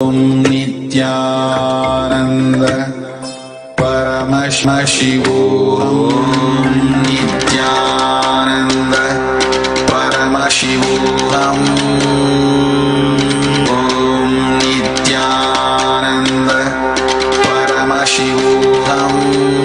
Nithyananda Paramashivam Nithyananda Paramashivam Om Nithyananda Paramashivam Paramashivam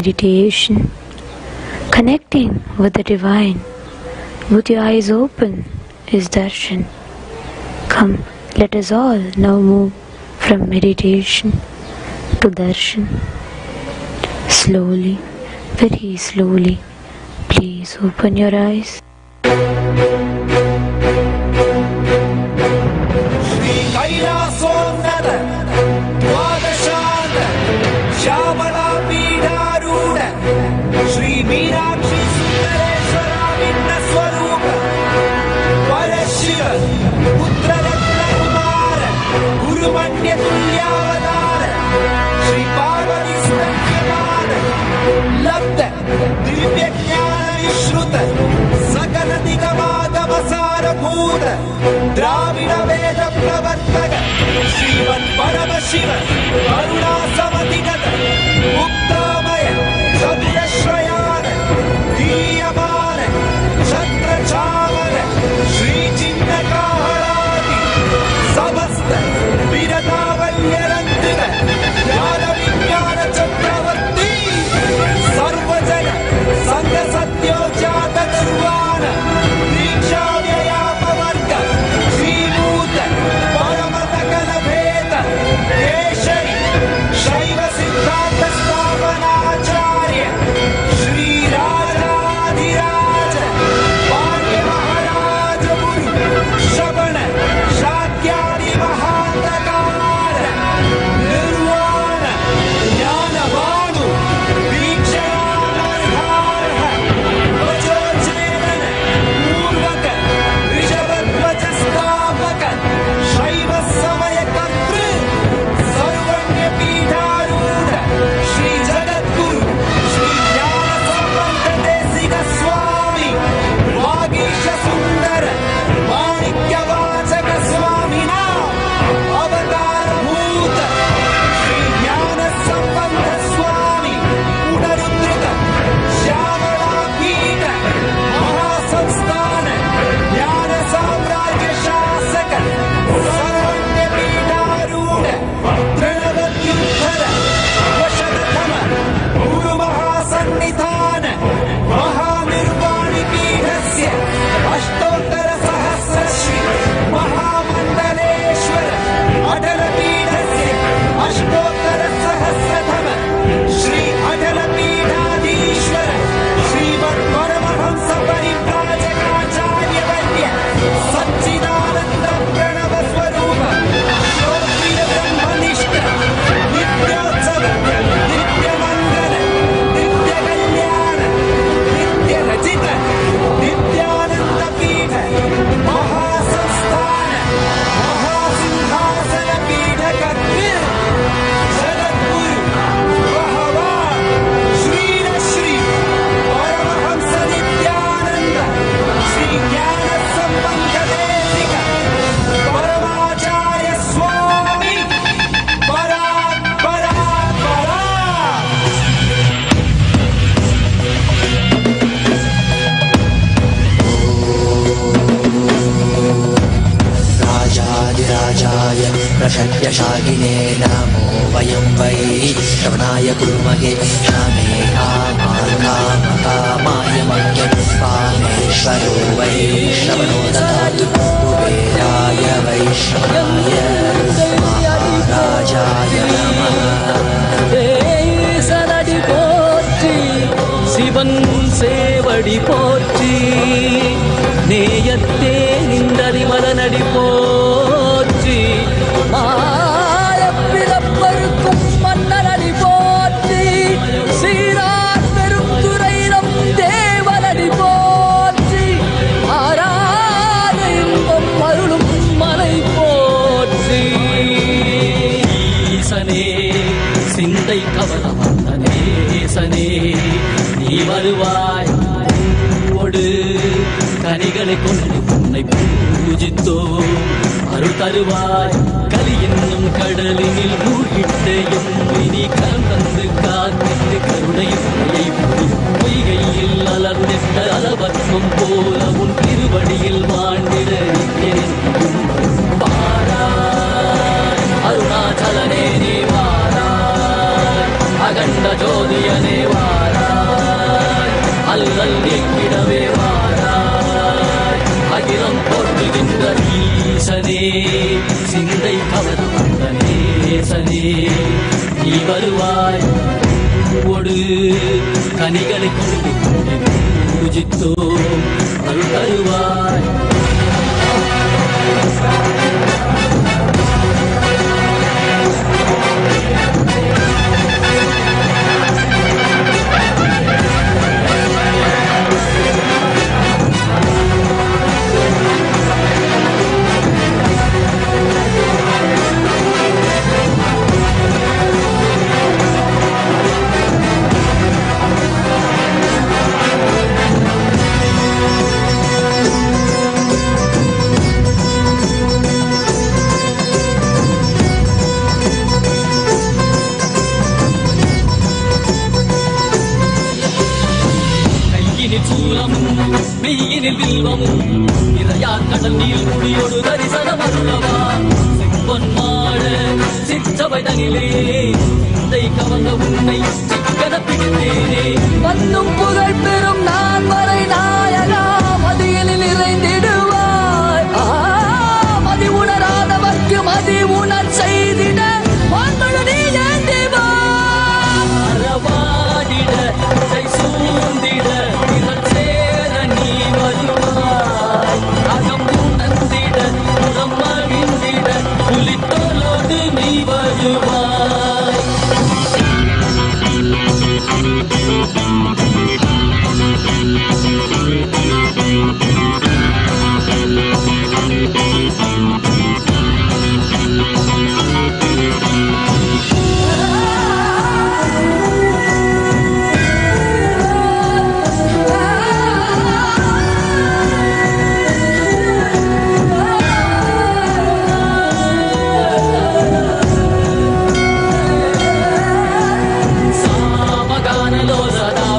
meditation, connecting with the divine. With your eyes open is darshan. Come, let us all now move from meditation to darshan. Slowly, very slowly, please open your eyes. Dravida Veda Pravartaga Shrivan Paramashivam Karuna Samatigata Muktamaya Satyashrayana Diyamana Chakra Chavana Shri Chinnakaharati Samasta Viratavalyarandriva Jnana Vijnana Chakravarti Sarvajana Sangha Satyo Jata Gurvana Diksha प्रशक्यशागिने नमो वयं वै श्रवणाय कुर्महे श्रमे कामाय मह्यं कामेश्वरो वै श्रवणो ददातु कुबेराय वै श्रवणाय महाराजाय नमः சனடி போற்றி சிவன் சேவடி போற்றி நேயத்தே நின்றடி மலனடி போற்றி ஆயப்பிறப்பருக்கும் மன்னனடி போற்றி சீரார் பெருந்துரையிடம் தேவனடி போற்றி ஆராத இன்பம் அருளும் மலை போற்றி ஈசனே சிந்தை கவலமந்தனே ஈசனே நீ வருவாய் ஒடு கனிகளை கொண்டு உன்னை பூஜித்தோ அருள் தருவாய் கலி என்னும் கடலினில் மூழ்கிட்ட எம்மினி கரம் தந்து காத்திட்டு கருணையை பொய்கையில் அலர்ந்திட்ட அளவற்றம் போல உன் திருவடியில் வாழ்ந்திட பாராய் அருணாச்சலனே நீ வாராய் அகண்ட ஜோதியனே வாராய் சிந்தை கவர வந்த நேசனே நீ வருவாய் ஒடு கனிகளை கொண்டு பூஜித்தோ அருள் தருவாய். மெய்யினில் வில்வமும் நிறையா கடல் நீர் குடியோடு தரிசனம் அருளவா செம்பொன் மாட சிற்றவை தனிலே சிந்தை கவர்ந்த உன்னை சிக்கன பிடித்தேனே வந்தும் புகழ் பெறும் நான் வரை நாயகா மதியில் நிறைந்திடுவாய். மதி உணராதவர்க்கு மதி உணர் செய்திட நீ ஏந்திவாடிட சூழ்ந்திட புலித்தோலோடு நீ வருவாய்.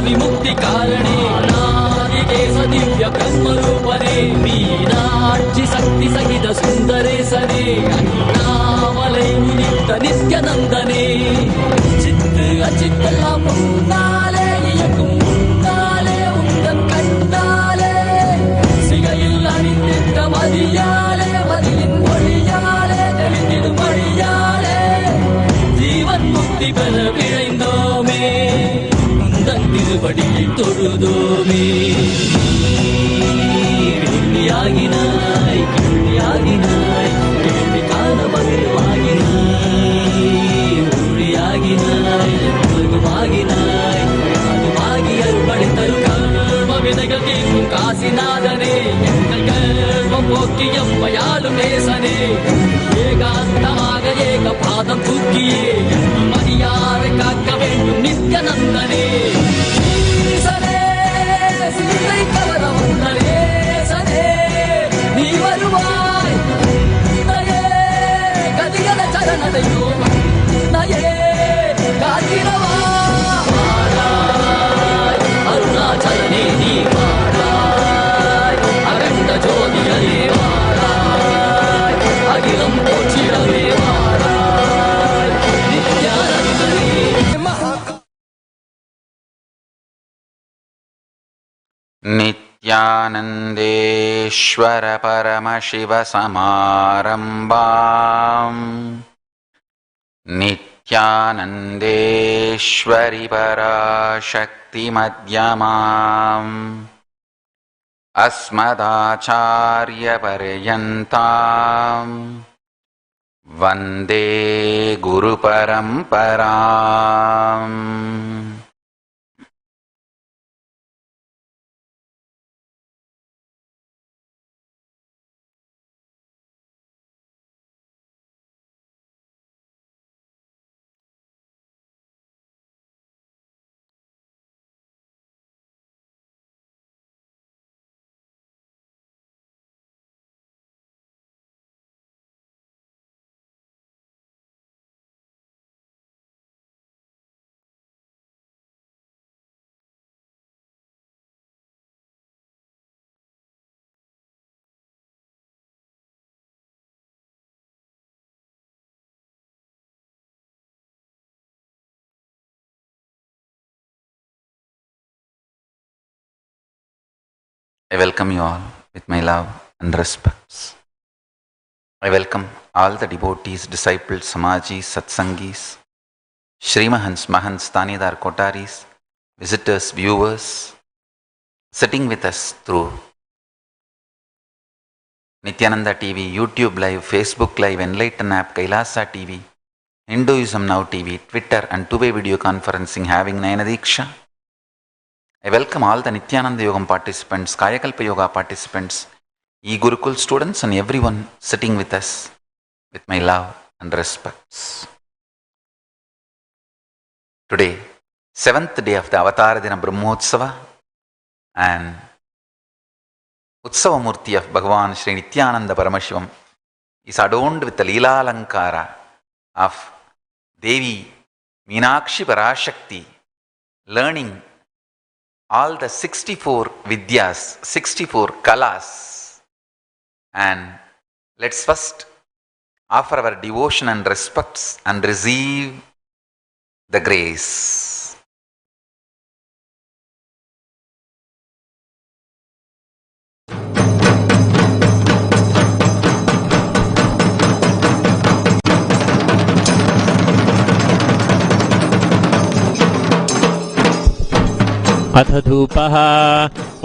விமுக்தி காரணே நாதிகேச திவ்ய பிரம்மரூபனே மீனாட்சி சக்தி சகித சுந்தரேசனே அண்ணாமலை உதித்த நித்யநந்தனே சித்து அச்சித்தெல்லாம் முன்னாலே இயக்கும் முன்னாலே உந்தன் கண்ணாலே சிகையில் அணிந்திட்ட மதியாலே மதியின் மொழியாலே தெளிந்திடும் வழியாலே ஜீவன் முக்தி பெற விழைந்தோமே திருவடியை தொழுதோமே. கேள்வியாகினாய் கேள்வியாகினாய் கேள்வி காண மகிழ்வாகினாய் ஒழியாகினாய் மகுவாகினாய் அதுவாகி அருள்படை தரு கர்ம வினைகள் தீர்க்கும் காசிநாதனே எங்கள் கர்மம் போக்கி எம்மையாலும் நேசனே ஏகாந்தமாக ஏக பாதம் தூக்கியே மரியாதை காக்க வேண்டும் நித்யநந்தனே. சிந்தை கவர வந்த நேசனே நீ வருவாய். நயே கதிகத சரணதையோ நயே காத்திரவா அருணாச்சலனே நீ வாராய். அகண்ட ஜோதியரே வாராய். அகிலம் போற்றிடவே வாராய். நித்யானந்தனே नित्यानन्देश्वर परमशिव समारम्भाम् नित्यानन्देश्वरि पराशक्ति मध्यमाम् अस्मदाचार्य पर्यन्ताम् वन्दे गुरुपरम्पराम्. I welcome you all with my love and respects. I welcome all the devotees, disciples, Samajis, Satsangis, Srimahans, Mahans, Tanidar, Kotaris, visitors, viewers, sitting with us through Nithyananda TV, YouTube Live, Facebook Live, Enlighten app, Kailasa TV, Hinduism Now TV, Twitter and two-way video conferencing having Nayanadiksha. I welcome all the Nithyananda Yogam participants, Kayakalpa Yoga participants, E-Gurukul students and everyone sitting with us with my love and respects. Today, 7th day of the Avatara Dina Brahmotsava and Utsava Murti of Bhagavan Sri Nithyananda Paramashivam is adorned with the Leela Alankara of Devi Meenakshi Parashakti, learning all the 64 Vidyas, 64 Kalas. And let's first offer our devotion and respects and receive the grace. अथ धूपः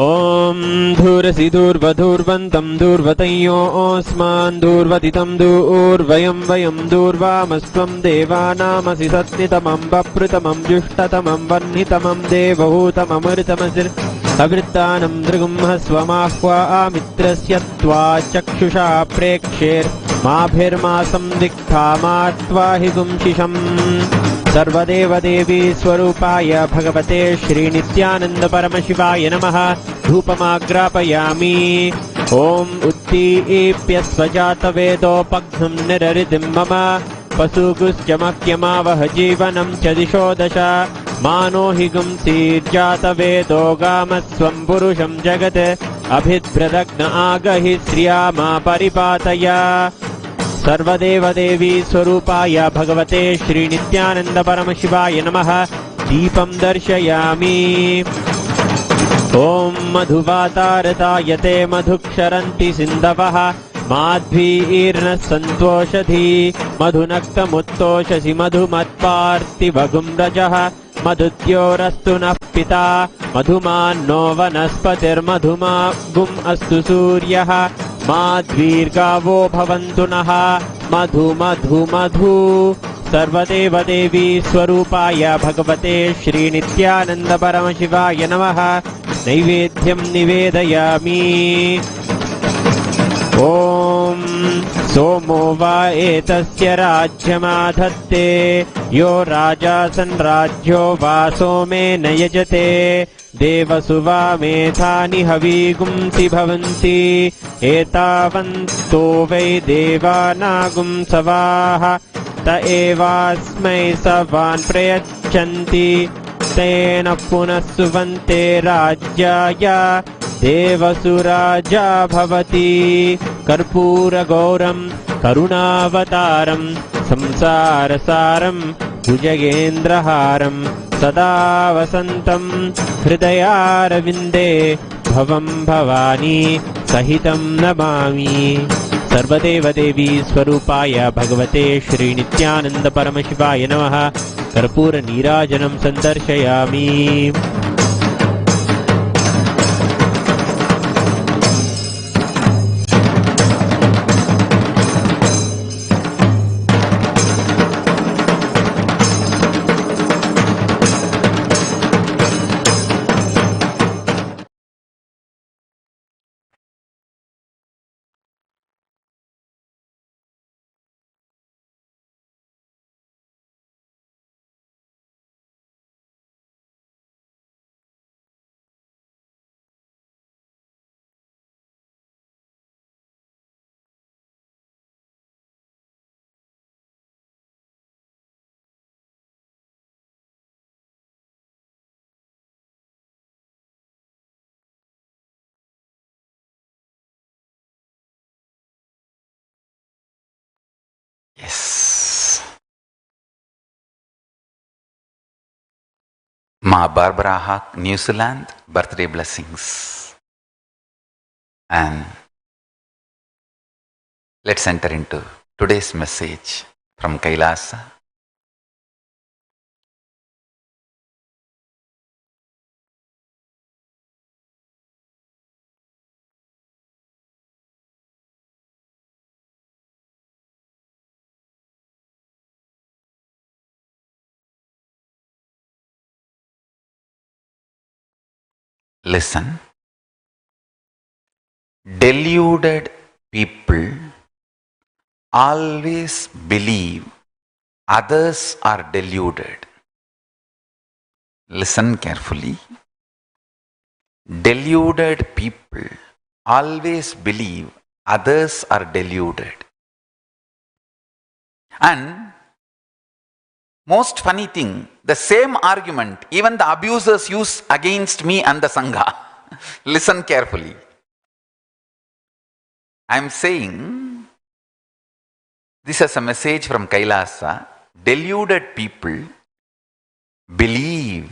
ॐ धूरसि धूर्वधूर्वन्तं धूर्वतयोऽस्मान् धूर्वतितं दूर्वयं वयं दूर्वामस्त्वं देवानामसि सत्नितमं वप्रतमं जुष्टतमं वह्नितमं देवहूतममृतमसिर्हवृत्तानं दृगुंहस्वमाह्वामित्रस्य त्वा चक्षुषा प्रेक्षेर्माभिर्मासं दिक्था मा त्वा हि गुंशिषम् सर्वदेवदेवी स्वरूपाय भगवते श्रीनित्यानन्द परमशिवाय नमः धूपमाग्रापयामि ॐ उत्तीप्यस्वजातवेदोपघ्नं निररितिं मम पशुगुश्च मह्यमावह जीवनं च दिशो दश मानो हि गुंसीर्जातवेदो गामस्वं पुरुषं जगत् अभिद्भ्रदग्न आगहि श्रिया मा परिपातय सर्वदेवदेवी स्वरूपाय भगवते श्रीनित्यानन्द परमशिवाय नमः दीपं दर्शयामि ॐ मधुवातारतायते मधुक्षरन्ति सिन्धवः माध्वीर्नः सन्तोषधी मधुनक्तमुत्तोषसि मधुमत्पार्थिवगुं रजः मधुद्योरस्तु नः पिता मधुमान्नो वनस्पतिर्मधुमागुम् अस्तु सूर्यः माध्वीर्गावो भवन्तु नः मधु मधु मधु सर्वदेवदेवी स्वरूपाय भगवते श्रीनित्यानन्द परमशिवाय नमः नैवेद्यं निवेदयामि ॐ सोमो वा एतस्य राज्यमाधत्ते यो राजासन् राज्यो वा सोमेन यजते देवसुवामेधानि हवीगुंसि भवन्ति एतावन्तो वै देवानागुंसवाः त एवास्मै सवान् प्रयच्छन्ति तेन पुनः सुवन्ते राज्याय देवसुराजा भवति कर्पूरगौरं करुणावतारं संसारसारं भुजगेन्द्रहारं सदा वसन्तं हृदयारविन्दे भवं भवानी सहितं नमामि सर्वदेवदेवी स्वरूपाय भगवते श्रीनित्यानन्द परमशिवाय नमः कर्पूरनीराजनं सन्दर्शयामि Yes. Ma Barbara Hawk, New Zealand, birthday blessings. And Let's enter into today's message from Kailasa. Listen. Deluded people always believe others are deluded. Listen carefully. Deluded people always believe others are deluded. And most funny thing, the same argument even the abusers use against me and the Sangha. Listen carefully. I am saying this is a message from Kailasa. Deluded people believe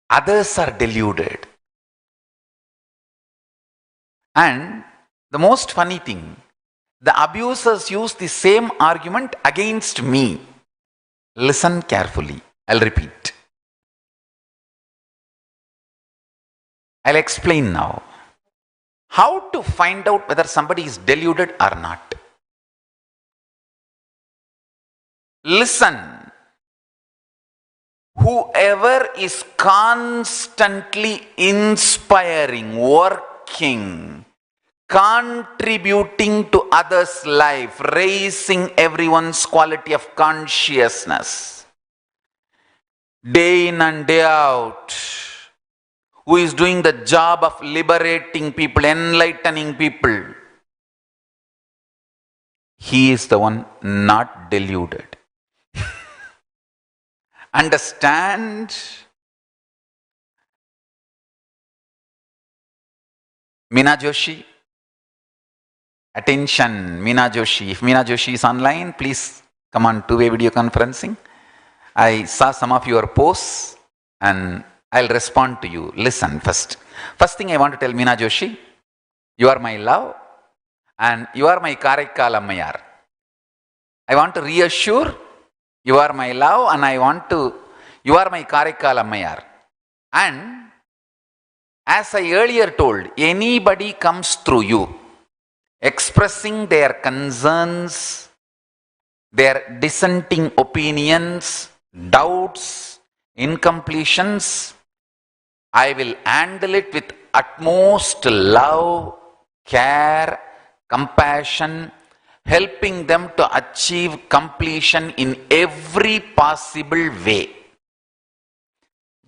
others are deluded. And the most funny thing, the abusers use the same argument against me. Listen carefully. I'll repeat. I'll explain now. How to find out whether somebody is deluded or not? Listen. Whoever is constantly inspiring, working, contributing to others' life, raising everyone's quality of consciousness, day in and day out, who is doing the job of liberating people, enlightening people, he is the one not deluded. Understand? Meena Joshi? Attention, Meena Joshi. If Meena Joshi is online, please come on two-way video conferencing. I saw some of your posts and I'll respond to you. Listen first. First thing I want to tell Meena Joshi, you are my love and you are my Karaikal Ammayar. I want to reassure you are my love and you are my Karaikal Ammayar. And as I earlier told, anybody comes through you expressing their concerns, their dissenting opinions, doubts, incompletions, I will handle it with utmost love, care, compassion, helping them to achieve completion in every possible way.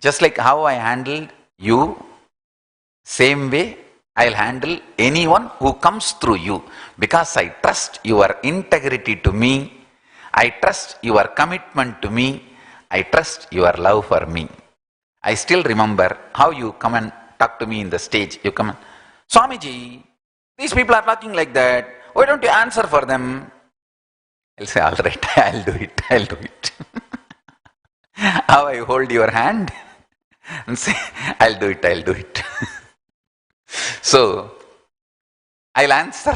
Just like how I handled you, same way I'll handle anyone who comes through you, because I trust your integrity to me, I trust your commitment to me, I trust your love for me. I still remember how you come and talk to me in the stage. You come and, Swamiji, these people are talking like that. Why don't you answer for them? I'll say, all right, I'll do it. How I hold your hand and say, I'll do it. So, I'll answer.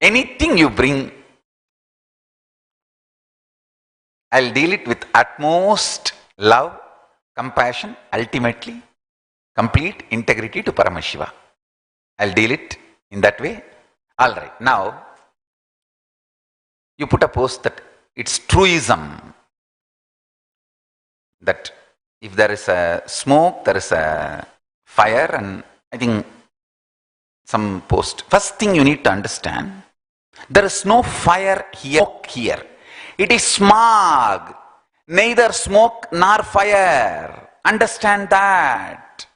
Anything you bring, I'll deal it with utmost love, compassion, ultimately complete integrity to Paramashiva. I'll deal it in that way. All right. Now, you put a post that it's truism that if there is a smoke, there is a fire, and I think some post. First thing you need to understand, there is no fire here. It is smog. Neither smoke nor fire. Understand that.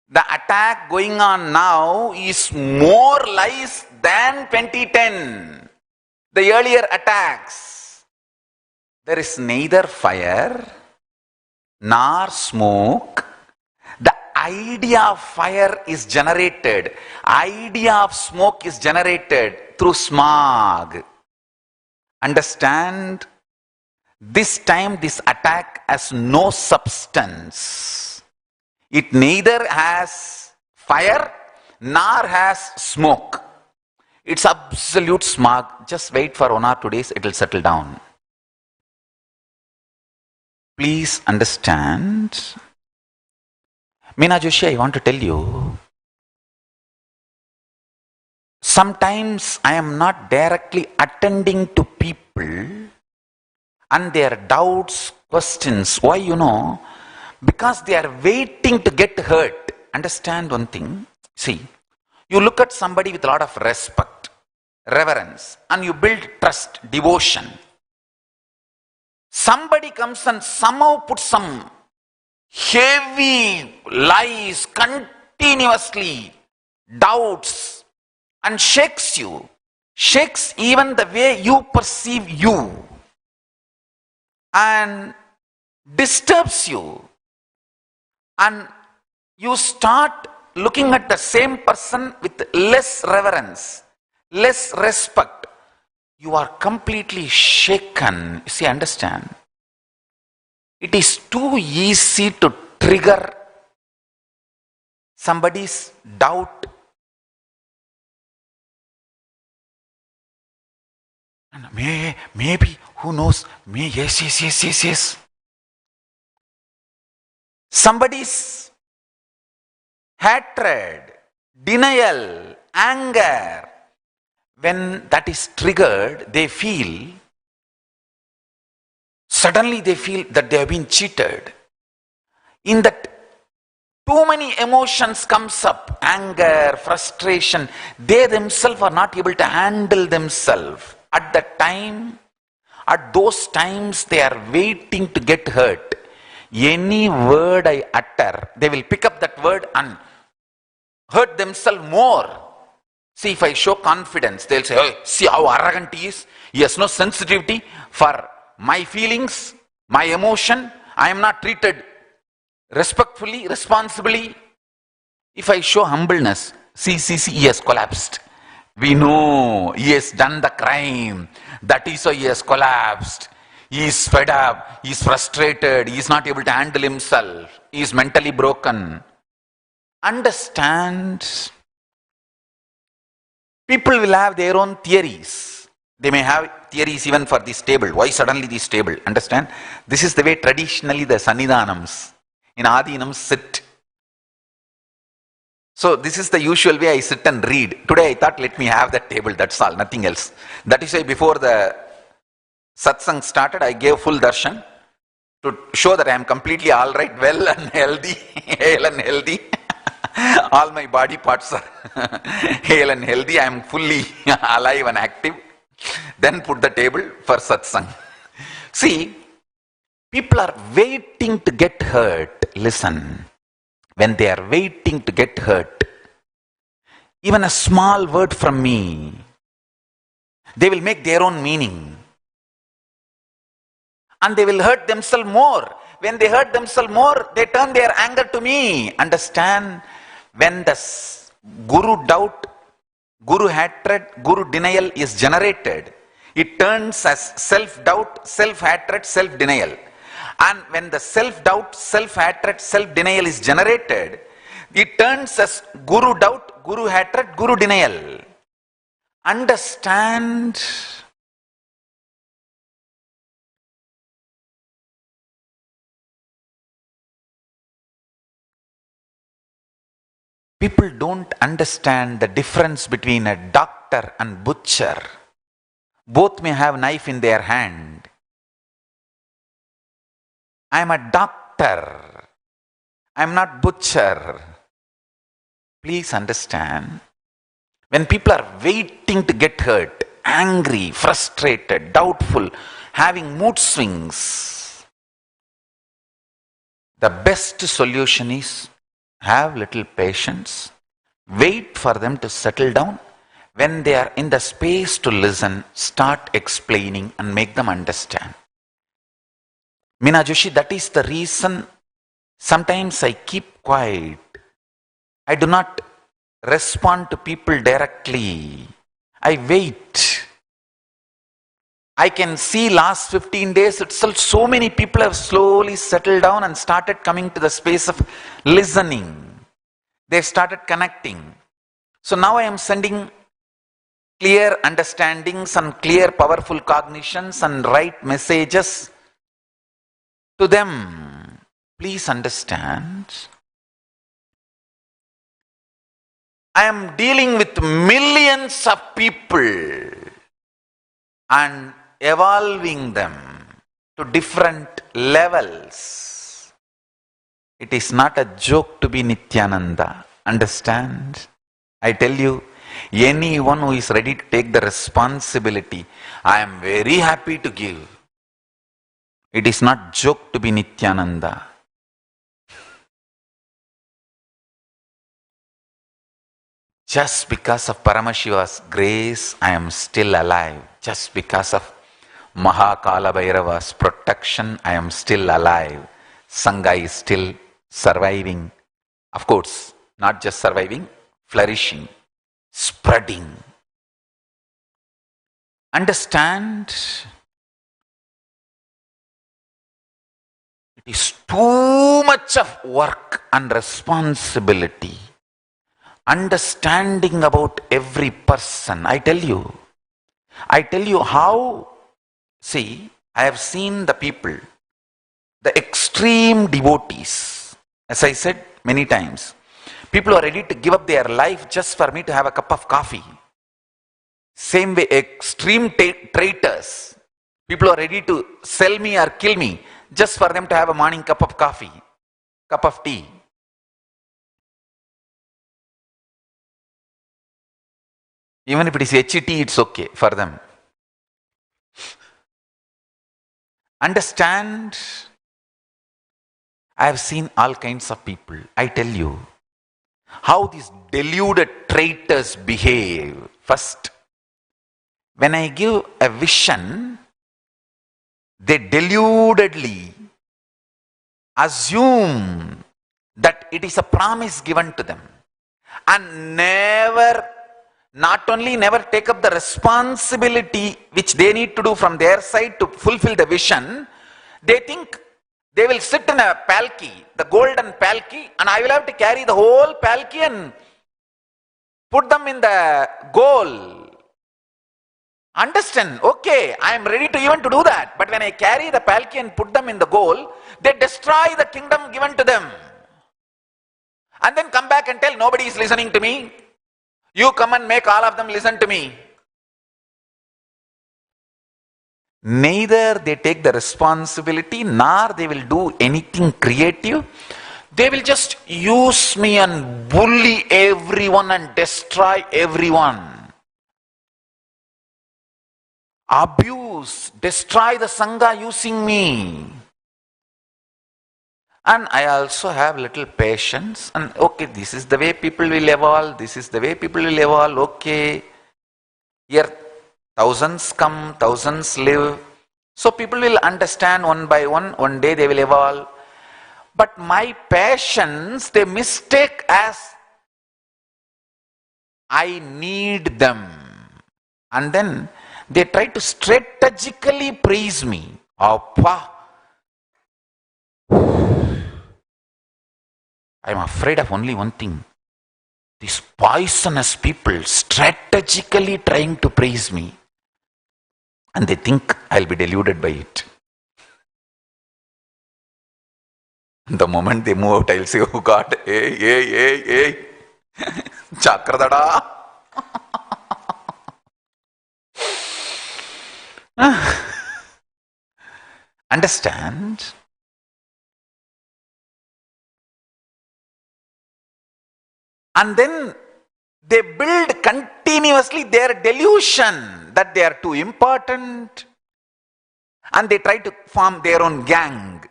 The attack going on now is more lies than 2010. The earlier attacks. There is neither fire nor smoke. The idea of fire is generated. Idea of smoke is generated through smog. Understand? This time this attack has no substance. It neither has fire nor has smoke. It's absolute smog. Just wait for 1 or 2 days, it will settle down. Please understand. Meena Joshi, I want to tell you, sometimes I am not directly attending to people and their doubts, questions. Why, you know? Because they are waiting to get hurt. Understand one thing. See, you look at somebody with a lot of respect, reverence, and you build trust, devotion. Somebody comes and somehow puts some heavy lies continuously, doubts, and shakes you, shakes even the way you perceive you, and disturbs you, and you start looking at the same person with less reverence, less respect. You are completely shaken. You see, understand? It is too easy to trigger somebody's doubt. And maybe, who knows? Yes. Somebody's hatred, denial, anger, when that is triggered, suddenly they feel that they have been cheated. In that, too many emotions comes up, anger, frustration. They themselves are not able to handle themselves. At those times, they are waiting to get hurt. Any word I utter, they will pick up that word and hurt themselves more. See, if I show confidence, they'll say, oh, see how arrogant he is. He has no sensitivity for my feelings, my emotion. I am not treated respectfully, responsibly. If I show humbleness, see, he has collapsed. We know he has done the crime. That is why he has collapsed. He is fed up. He is frustrated. He is not able to handle himself. He is mentally broken. Understand? People will have their own theories. They may have theories even for this table. Why suddenly this table? Understand? This is the way traditionally the Sannidhanams in Adinams sit. So this is the usual way I sit and read. Today I thought, let me have that table, that's all, nothing else. That is why before the satsang started, I gave full darshan to show that I am completely all right, well and healthy, hale and healthy. All my body parts are hale and healthy. I am fully alive and active. Then put the table for satsang. See, people are waiting to get hurt. Listen, when they are waiting to get hurt, even a small word from me, they will make their own meaning. And they will hurt themselves more. When they hurt themselves more, they turn their anger to me. Understand? When the guru doubt, guru hatred, guru denial is generated, it turns as self-doubt, self-hatred, self-denial. And when the self-doubt, self-hatred, self-denial is generated, it turns as guru doubt, guru hatred, guru denial. Understand? People don't understand the difference between a doctor and butcher. Both may have knife in their hand. I am a doctor. I am not butcher. Please understand. When people are waiting to get hurt, angry, frustrated, doubtful, having mood swings, the best solution is have little patience, wait for them to settle down. When they are in the space to listen, start explaining and make them understand. Meena Joshi, that is the reason sometimes I keep quiet. I do not respond to people directly. I wait. I can see last 15 days itself, so many people have slowly settled down and started coming to the space of listening. They started connecting. So now I am sending clear understandings and clear powerful cognitions and right messages to them. Please understand, I am dealing with millions of people and evolving them to different levels. It is not a joke to be Nithyananda. Understand? I tell you, anyone who is ready to take the responsibility, I am very happy to give. It is not joke to be Nithyananda. Just because of Paramashiva's grace, I am still alive. Just because of Mahakala Bhairava's protection, I am still alive. Sangha is still surviving. Of course, not just surviving, flourishing, spreading. Understand? It is too much of work and responsibility. Understanding about every person. I tell you how, see, I have seen the people, the extreme devotees, as I said many times, people are ready to give up their life just for me to have a cup of coffee. Same way, extreme traitors, people are ready to sell me or kill me just for them to have a morning cup of coffee, cup of tea. Even if it is HET, it's okay for them. Understand? I have seen all kinds of people. I tell you how these deluded traitors behave. First, when I give a vision, they deludedly assume that it is a promise given to them and not only never take up the responsibility which they need to do from their side to fulfill the vision, they think they will sit in a palki, the golden palki, and I will have to carry the whole palki and put them in the goal. Understand? Okay, I am ready to even to do that. But when I carry the palki and put them in the goal, they destroy the kingdom given to them. And then come back and tell nobody is listening to me. You come and make all of them listen to me. Neither they take the responsibility, nor they will do anything creative. They will just use me and bully everyone and destroy everyone. Abuse, destroy the Sangha using me. And I also have little patience, and okay, this is the way people will evolve, this is the way people will evolve, okay. Here thousands come, thousands live. So people will understand one by one day they will evolve. But my patience, they mistake as I need them. And then they try to strategically praise me. Appa. I am afraid of only one thing. These poisonous people strategically trying to praise me. And they think I'll be deluded by it. The moment they move out, I'll say, oh God, hey. Chakra dada. Understand? And then they build continuously their delusion that they are too important, and they try to form their own gang,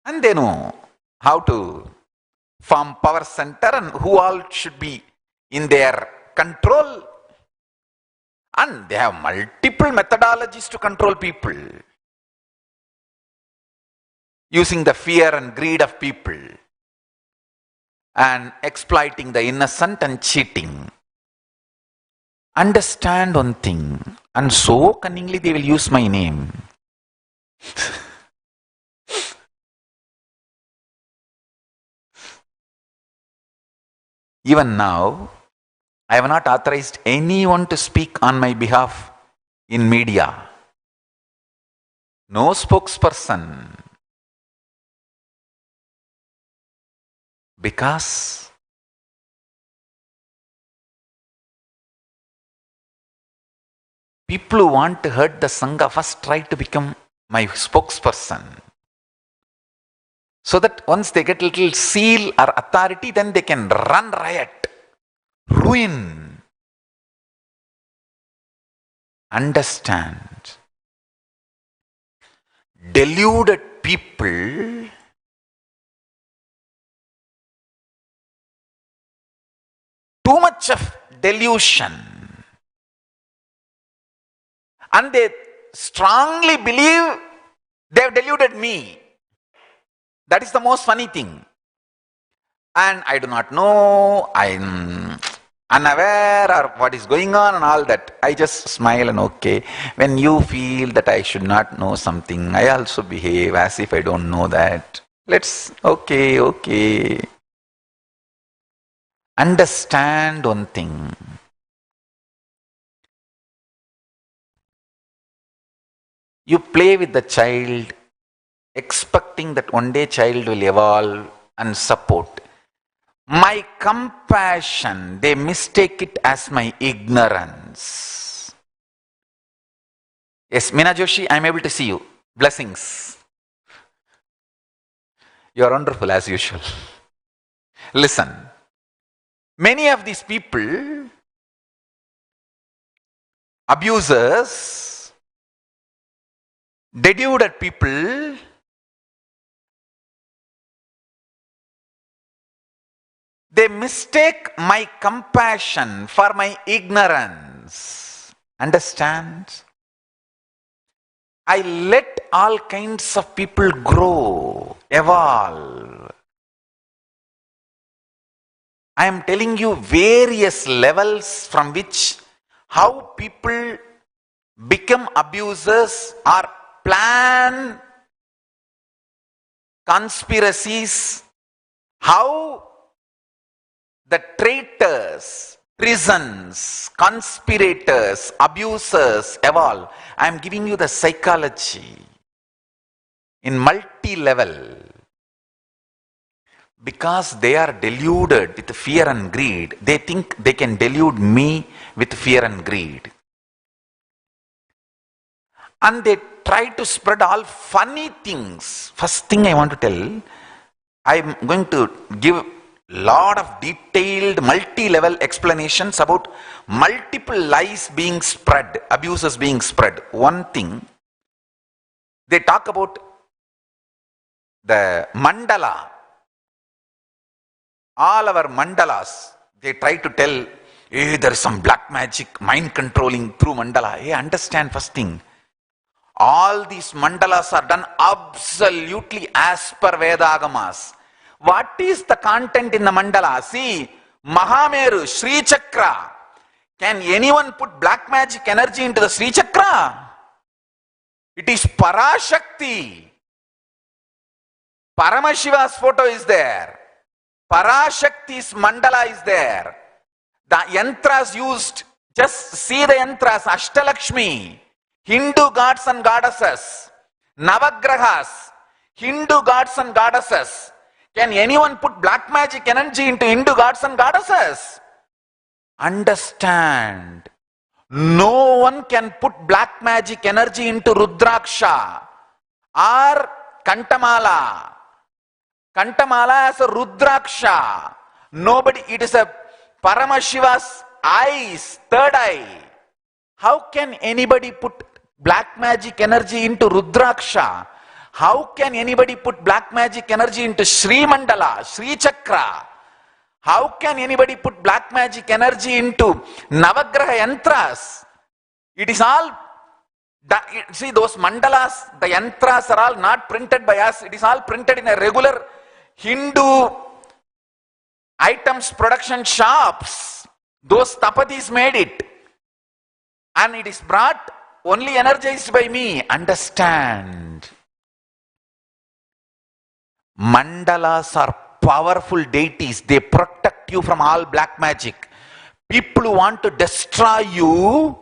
and they know how to form power center and who all should be in their control, and they have multiple methodologies to control people using the fear and greed of people and exploiting the innocent and cheating. Understand one thing, And so cunningly they will use my name. Even now, I have not authorized anyone to speak on my behalf in media. No spokesperson. Because people who want to hurt the Sangha first try to become my spokesperson. So that once they get a little seal or authority, then they can run riot, ruin. Understand. Deluded people too much of delusion, and they strongly believe they have deluded me. That is the most funny thing. And I do not know, I'm unaware of what is going on and all that. I just smile and okay. When you feel that I should not know something, I also behave as if I don't know that. Okay. Understand one thing. You play with the child, expecting that one day child will evolve and support. My compassion, they mistake it as my ignorance. Yes, Meena Joshi, I am able to see you. Blessings. You are wonderful as usual. Listen, many of these people, abusers, deluded people, they mistake my compassion for my ignorance. Understand? I let all kinds of people grow, evolve. I am telling you various levels from which how people become abusers or plan conspiracies, how the traitors, prisons, conspirators, abusers evolve. I am giving you the psychology in multi-level. Because they are deluded with fear and greed, they think they can delude me with fear and greed. And they try to spread all funny things. First thing I want to tell, I am going to give lot of detailed multi-level explanations about multiple lies being spread, abuses being spread. One thing, they talk about the mandala. All our mandalas, they try to tell, hey, there is some black magic, mind controlling through mandala. Hey, understand first thing. All these mandalas are done absolutely as per Veda Agamas. What is the content in the mandala? See, Mahameru, Sri Chakra. Can anyone put black magic energy into the Sri Chakra? It is Parashakti. Paramashiva's photo is there. Parashakti's mandala is there. The yantras used, just see the yantras, Ashtalakshmi, Hindu gods and goddesses, Navagrahas, Hindu gods and goddesses. Can anyone put black magic energy into Hindu gods and goddesses? Understand. No one can put black magic energy into Rudraksha or Kantha Mala. Kantha Mala as a Rudraksha. Nobody, it is a Paramashiva's eyes, third eye. How can anybody put black magic energy into Rudraksha? How can anybody put black magic energy into Sri Mandala, Sri Chakra? How can anybody put black magic energy into Navagraha Yantras? It is all, see those mandalas, the yantras are all not printed by us. It is all printed in a regular Hindu items production shops. Those Stapaddhatis made it. And it is brought only energized by me. Understand. Mandalas are powerful deities. They protect you from all black magic. People who want to destroy you,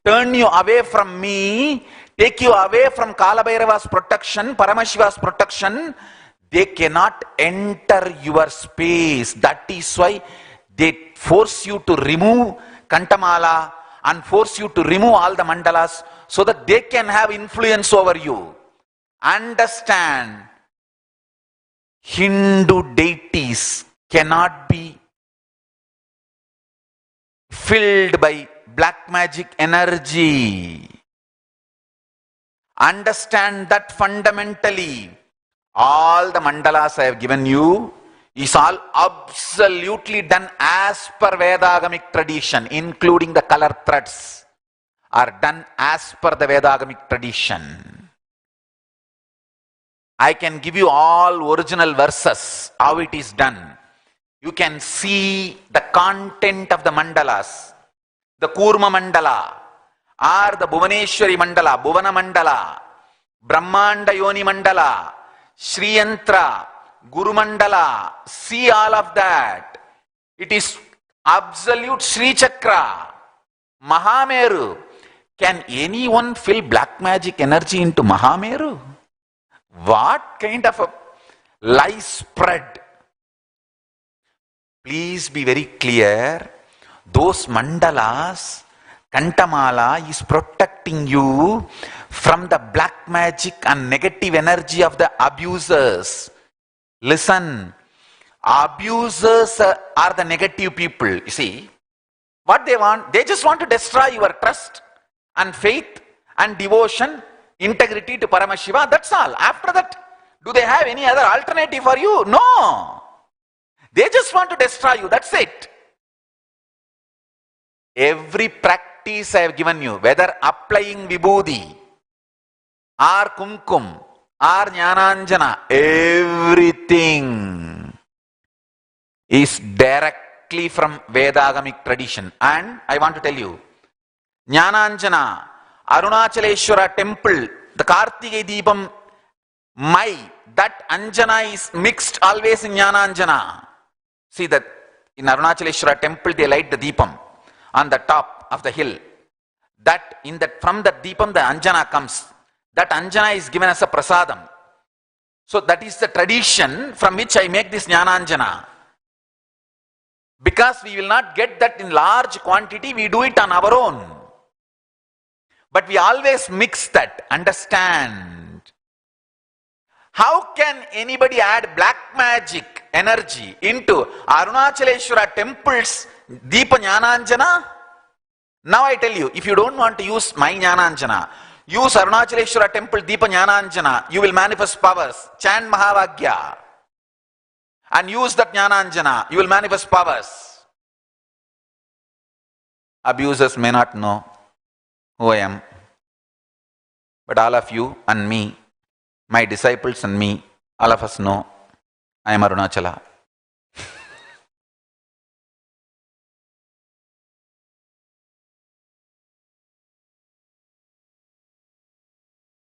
turn you away from me, take you away from Kalabhairava's protection, Paramashiva's protection, they cannot enter your space. That is why they force you to remove Kantha Mala and force you to remove all the mandalas so that they can have influence over you. Understand, Hindu deities cannot be filled by black magic energy. Understand that fundamentally. All the mandalas I have given you is all absolutely done as per Veda Agamic tradition, including the color threads are done as per the Veda Agamic tradition. I can give you all original verses, how it is done. You can see the content of the mandalas. The Kurma Mandala, or the Bhuvaneshwari Mandala, Bhuvana Mandala, Brahmanda Yoni Mandala, Sri Yantra, Guru Mandala, see all of that. It is absolute Sri Chakra, Mahameru. Can anyone fill black magic energy into Mahameru? What kind of a lie spread? Please be very clear. Those mandalas, Kantha Mala is protecting you from the black magic and negative energy of the abusers. Listen, abusers are the negative people. You see, what they want, they just want to destroy your trust and faith and devotion, integrity to Paramashiva. That's all. After that, do they have any other alternative for you? No. They just want to destroy you. That's it. Every practice I have given you, whether applying Vibhuti or Kumkum or Jnananjana, everything is directly from Veda Agamic tradition. And I want to tell you, Jnananjana, Arunachaleshwara temple, the Kartikeya Deepam, that Anjana is mixed always in Jnananjana. See that in Arunachaleshwara temple they light the Deepam on the top of the hill. That from the Deepam the Anjana comes. That Anjana is given as a prasadam. So that is the tradition from which I make this Jnananjana. Because we will not get that in large quantity, we do it on our own. But we always mix that. Understand. How can anybody add black magic energy into Arunachaleshwara temple's Deepa Jnananjana? Now I tell you, if you don't want to use my Jnananjana, use Arunachaleshwara temple Deepa Jnananjana, you will manifest powers. Chant Mahavagya and use that Jnananjana, you will manifest powers. Abusers may not know who I am, but all of you and me, my disciples and me, all of us know I am Arunachala.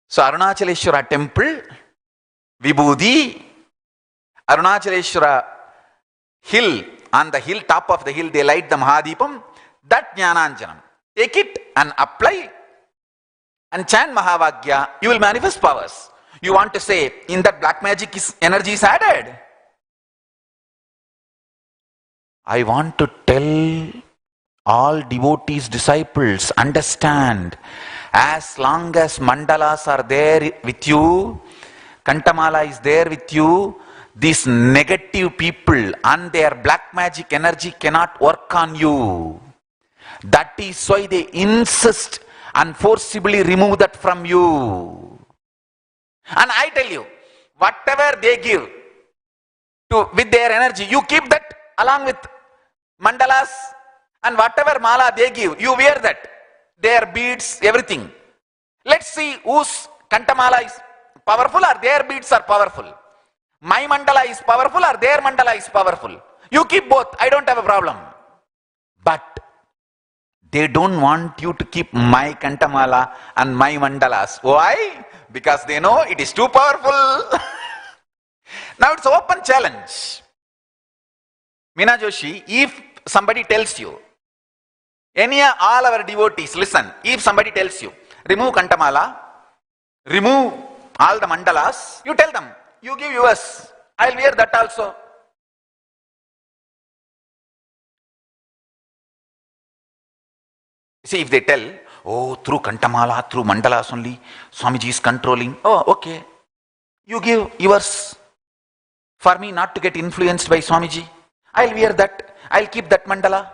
So Arunachaleshwara temple, Vibhuti, Arunachaleshwara hill, on the hill, top of the hill, they light the Mahadipam, that Jnananjanam. Take it and apply and chant Mahavagya, you will manifest powers. You want to say, in that black magic energy is added. I want to tell all devotees, disciples, understand, as long as mandalas are there with you, Kantha Mala is there with you, these negative people and their black magic energy cannot work on you. That is why they insist and forcibly remove that from you. And I tell you, whatever they give with their energy, you keep that along with mandalas, and whatever mala they give, you wear that. Their beads, everything. Let's see whose Kantha Mala is powerful or their beads are powerful. My mandala is powerful or their mandala is powerful. You keep both, I don't have a problem. But They don't want you to keep my Kantamala and my mandalas. Why? Because they know it is too powerful. Now it's an open challenge. Meena Joshi, if somebody tells you, all our devotees, listen, if somebody tells you, remove Kantamala, remove all the mandalas, you tell them, you give yours, I'll wear that also. See, if they tell, oh, through Kantamala, through mandalas only, Swamiji is controlling, oh, okay, you give yours. For me not to get influenced by Swamiji, I'll wear that, I'll keep that mandala.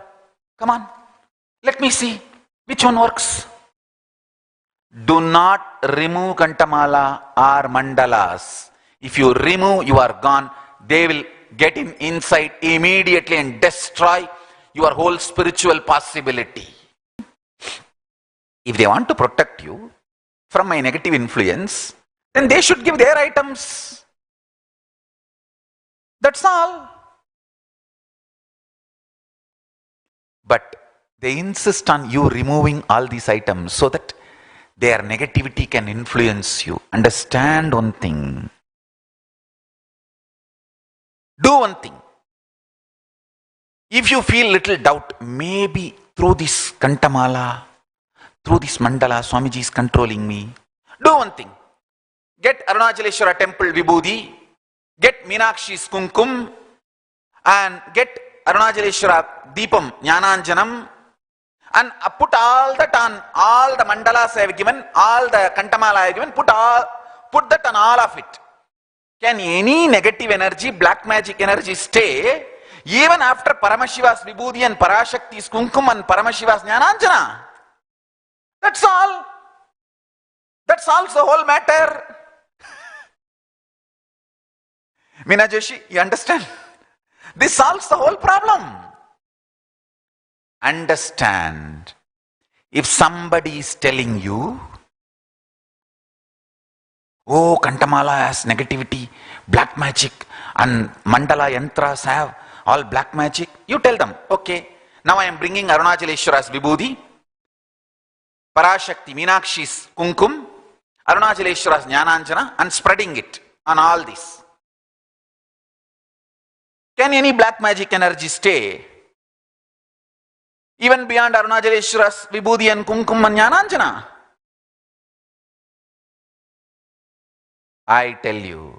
Come on, let me see which one works. Do not remove Kantamala or mandalas. If you remove, you are gone. They will get in inside immediately and destroy your whole spiritual possibility. If they want to protect you from my negative influence, then they should give their items. That's all. But they insist on you removing all these items so that their negativity can influence you. Understand one thing. Do one thing. If you feel little doubt, maybe through this Kantamala, through this mandala, Swamiji is controlling me. Do one thing. Get Arunachaleshwara temple Vibhuti, get Meenakshi's Kumkum, and get Arunachaleshwara Deepam Jnananjanam, and put all that on all the mandalas I have given, all the Kantamala I have given, put that on all of it. Can any negative energy, black magic energy stay even after Paramashiva's Vibhuti and Parashakti's Kumkum and Paramashiva's Jnananjana? That's all. That solves the whole matter. Meena Joshi, you understand? This solves the whole problem. Understand. If somebody is telling you, oh, Kantamala has negativity, black magic, and mandala yantras have all black magic, you tell them, okay, now I am bringing Arunachaleshwara's Vibhuti, Parashakti, Meenakshi's Kumkum, Arunachaleshwara's Jnananjana, and spreading it on all this. Can any black magic energy stay even beyond Arunachaleshwara's Vibhuti and Kumkum and Jnananjana? I tell you,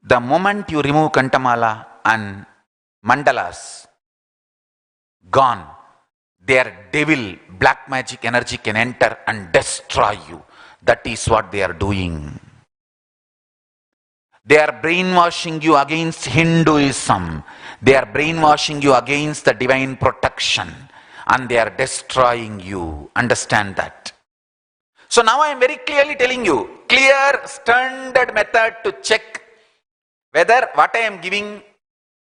the moment you remove Kantamala and mandalas, gone. Their devil, black magic energy can enter and destroy you. That is what they are doing. They are brainwashing you against Hinduism. They are brainwashing you against the divine protection. And they are destroying you. Understand that. So now I am very clearly telling you, clear standard method to check whether what I am giving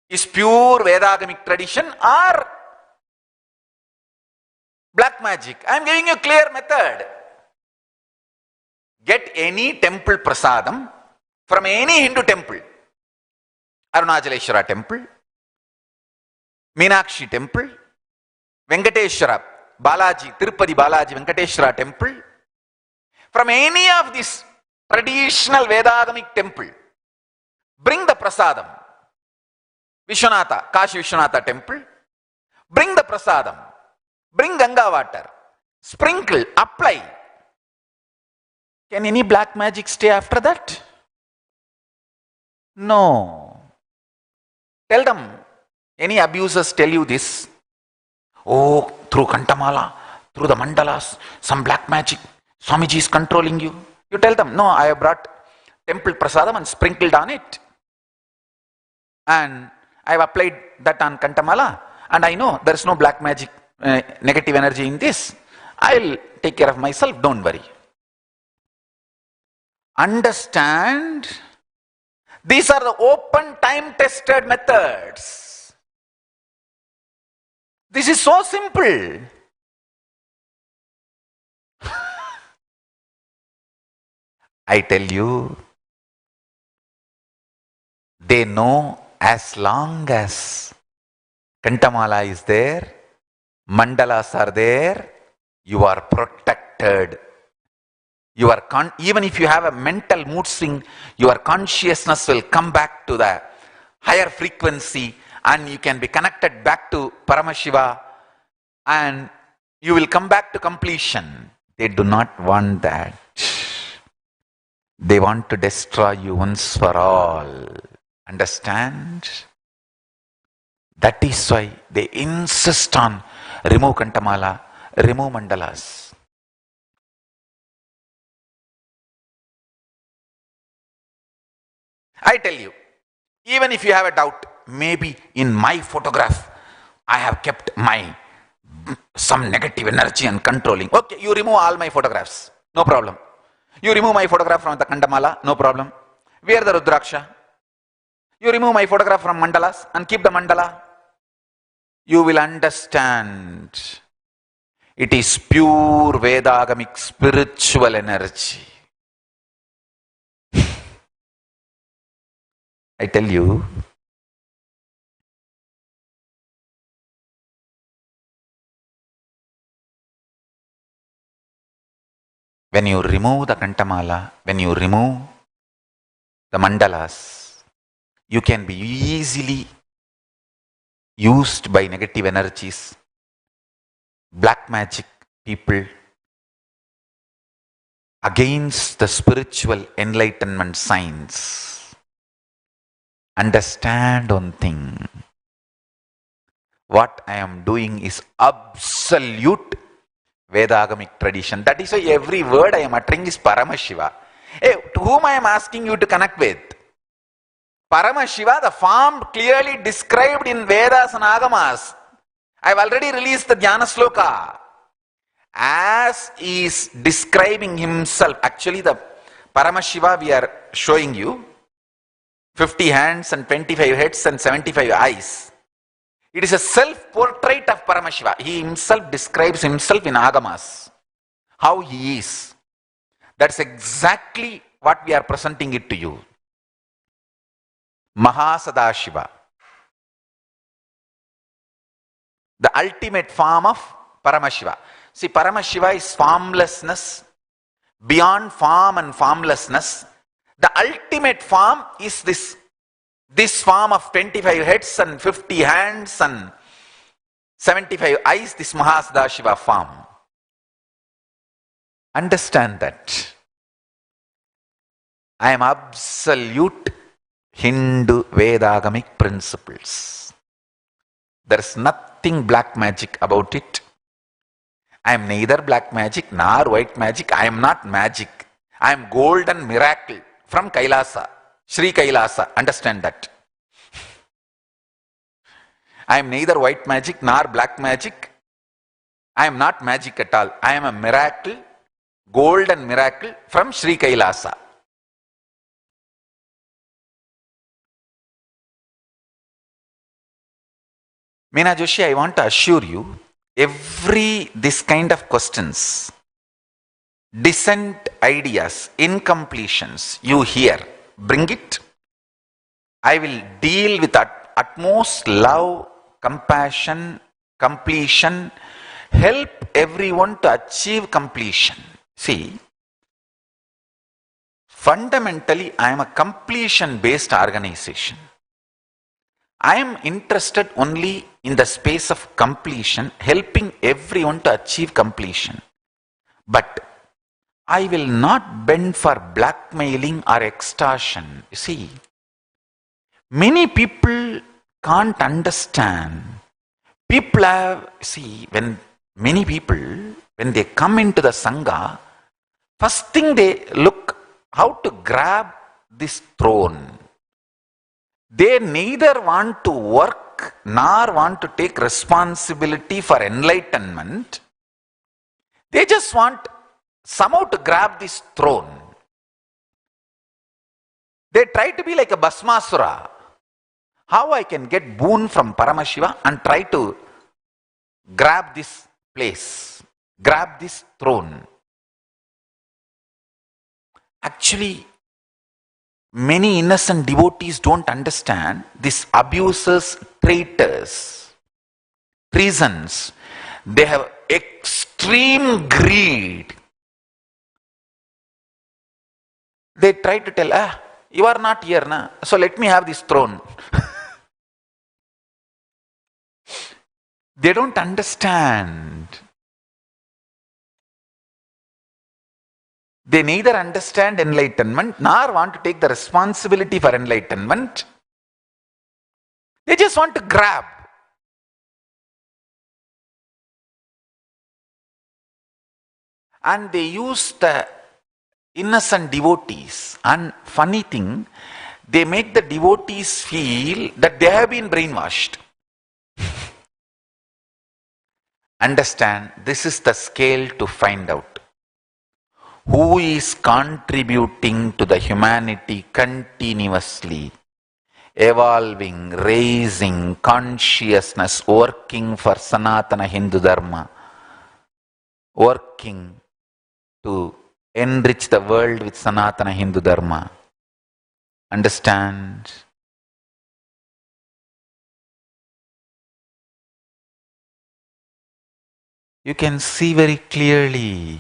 is pure Veda Agamic tradition or black magic. I am giving you a clear method. Get any temple prasadam from any Hindu temple. Arunachaleshwara temple, Meenakshi temple, Venkateshwara, Balaji, Tirupati Balaji Venkateshwara temple, from any of these traditional Vedagamic temple, bring the prasadam. Vishwanatha, Kashi Vishwanatha temple, bring the prasadam, bring Ganga water, sprinkle, apply. Can any black magic stay after that? No. Tell them, any abusers tell you this, oh, through Kantamala, through the mandalas, some black magic, Swamiji is controlling you. You tell them, no, I have brought temple prasadam and sprinkled on it. And I have applied that on Kantamala, and I know there is no black magic, negative energy in this. I will take care of myself, don't worry. Understand? These are the open, time-tested methods. This is so simple. I tell you, they know as long as Kantamala is there, Mandalas are there, you are protected. You are even if you have a mental mood swing, your consciousness will come back to the higher frequency and you can be connected back to Paramashiva and you will come back to completion. They do not want that. They want to destroy you once for all. Understand? That is why they insist on remove Kantha Mala, remove Mandalas. I tell you, even if you have a doubt, maybe in my photograph, I have kept some negative energy and controlling. Okay, you remove all my photographs, no problem. You remove my photograph from the Kantha Mala, no problem. Wear the Rudraksha. You remove my photograph from Mandalas and keep the Mandala. You will understand. It is pure Veda Agamic spiritual energy. I tell you, when you remove the Kantha Mala, when you remove the Mandalas, you can be easily used by negative energies, black magic people, against the spiritual enlightenment science. Understand one thing. What I am doing is absolute Veda Agamic tradition. That is why every word I am uttering is Paramashiva. Hey, to whom I am asking you to connect with? Paramashiva, the form clearly described in Vedas and Agamas. I have already released the Dhyana Sloka. As he is describing himself, actually the Paramashiva we are showing you, 50 hands and 25 heads and 75 eyes. It is a self-portrait of Paramashiva. He himself describes himself in Agamas. How he is. That's exactly what we are presenting it to you. Mahasannidhanam. The ultimate form of Paramashiva. See, Paramashiva is formlessness, beyond form and formlessness. The ultimate form is this form of 25 heads and 50 hands and 75 eyes, this Mahasannidhanam form. Understand that. I am absolute Hindu Veda Agamic principles. There is nothing black magic about it. I am neither black magic nor white magic. I am not magic. I am golden miracle from Kailasa, Sri Kailasa. Understand that. I am neither white magic nor black magic. I am not magic at all. I am a miracle, golden miracle from Sri Kailasa. Meena Joshi, I want to assure you, this kind of questions, dissent ideas, incompletions you hear, bring it. I will deal with utmost love, compassion, completion, help everyone to achieve completion. See, fundamentally, I am a completion-based organization. I am interested only in the space of completion, helping everyone to achieve completion. But I will not bend for blackmailing or extortion. You see, many people can't understand. People have, when they come into the Sangha, first thing they look how to grab this throne. They neither want to work nor want to take responsibility for enlightenment. They just want somehow to grab this throne. They try to be like a Bhasmasura. How I can get boon from Paramashiva and try to grab this place, grab this throne. Actually, many innocent devotees don't understand these abusers, traitors, treasons. They have extreme greed. They try to tell, you are not here, na? So let me have this throne. They don't understand. They neither understand enlightenment nor want to take the responsibility for enlightenment. They just want to grab. And they use the innocent devotees. And funny thing, they make the devotees feel that they have been brainwashed. Understand, this is the scale to find out who is contributing to the humanity continuously, evolving, raising consciousness, working for Sanatana Hindu Dharma, working to enrich the world with Sanatana Hindu Dharma. Understand? You can see very clearly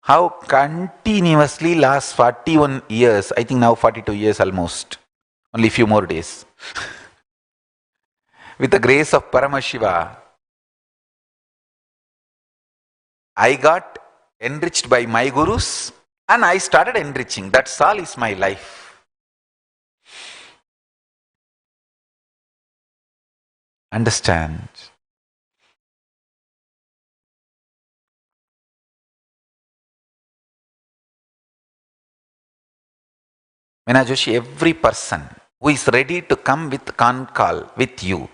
how continuously last 41 years, I think now 42 years almost, only few more days, with the grace of Paramashiva, I got enriched by my gurus and I started enriching. That's all is my life. Understand? Meena every person who is ready to come with con call with you,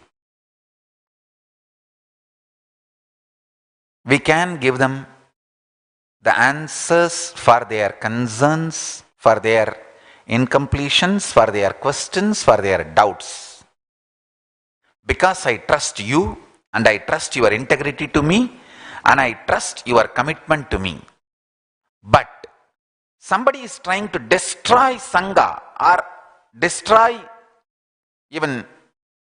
we can give them the answers for their concerns, for their incompletions, for their questions, for their doubts. Because I trust you and I trust your integrity to me and I trust your commitment to me. But somebody is trying to destroy Sangha or destroy, even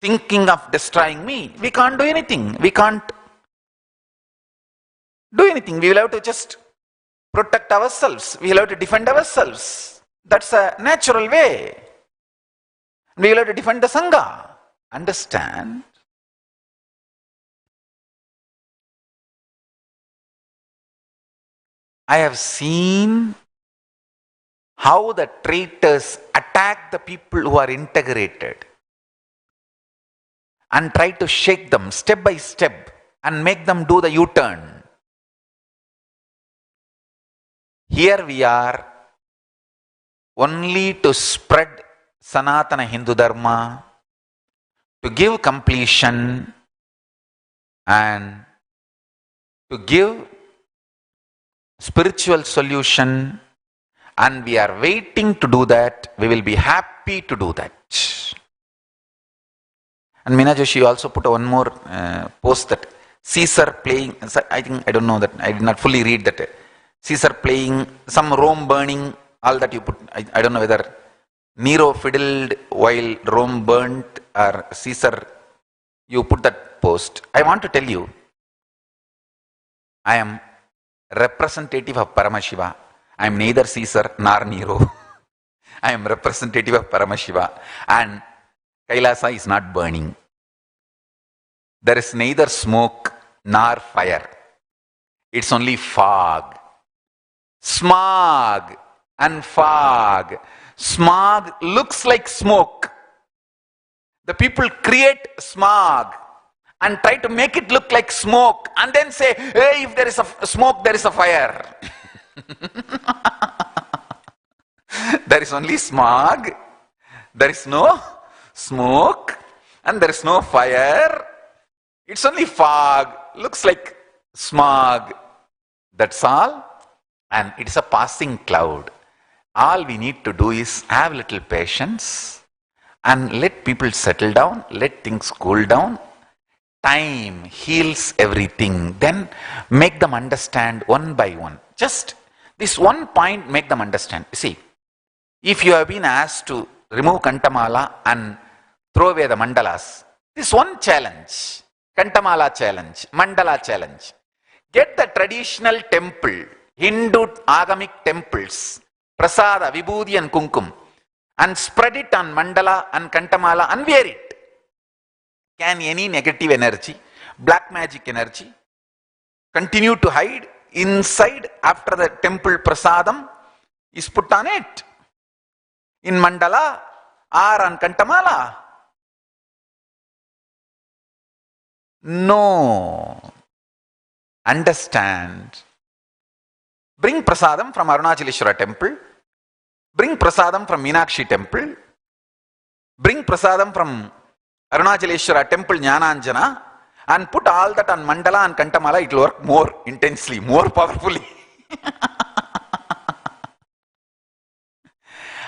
thinking of destroying me. We can't do anything. We can't do anything. We will have to just protect ourselves. We will have to defend ourselves. That's a natural way. We will have to defend the Sangha. Understand? I have seen how the traitors attack the people who are integrated and try to shake them step by step and make them do the U-turn. Here we are only to spread Sanatana Hindu Dharma, to give completion and to give spiritual solution, and we are waiting to do that. We will be happy to do that. And Meena Joshi also put one more post that Caesar playing, I don't know that, I did not fully read that. Caesar playing, some Rome burning, all that you put, I don't know whether Nero fiddled while Rome burnt or Caesar, you put that post. I want to tell you, I am representative of Paramashiva. I am neither Caesar nor Nero. I am representative of Paramashiva, and Kailasa is not burning. There is neither smoke nor fire. It's only fog. Smog and fog. Smog looks like smoke. The people create smog and try to make it look like smoke and then say, hey, if there is a smoke, there is a fire. There is only smog, there is no smoke, and there is no fire. It's only fog, looks like smog. That's all. And it's a passing cloud. All we need to do is have little patience and let people settle down, let things cool down. Time heals everything. Then make them understand one by one. Just this one point, make them understand. See, if you have been asked to remove Kantha Mala and throw away the Mandalas, this one challenge, Kantamala challenge, Mandala challenge. Get the traditional temple, Hindu Agamic temples, Prasada, Vibhuti and Kumkum, and spread it on Mandala and Kantamala and wear it. Can any negative energy, black magic energy, continue to hide inside after the temple prasadam is put on it? In Mandala or on Kantamala? No. Understand. Bring prasadam from Arunachaleshwara temple. Bring prasadam from Meenakshi temple. Bring prasadam from Arunachaleshwara temple Jnananjana and put all that on Mandala and Kantamala. It will work more intensely, more powerfully.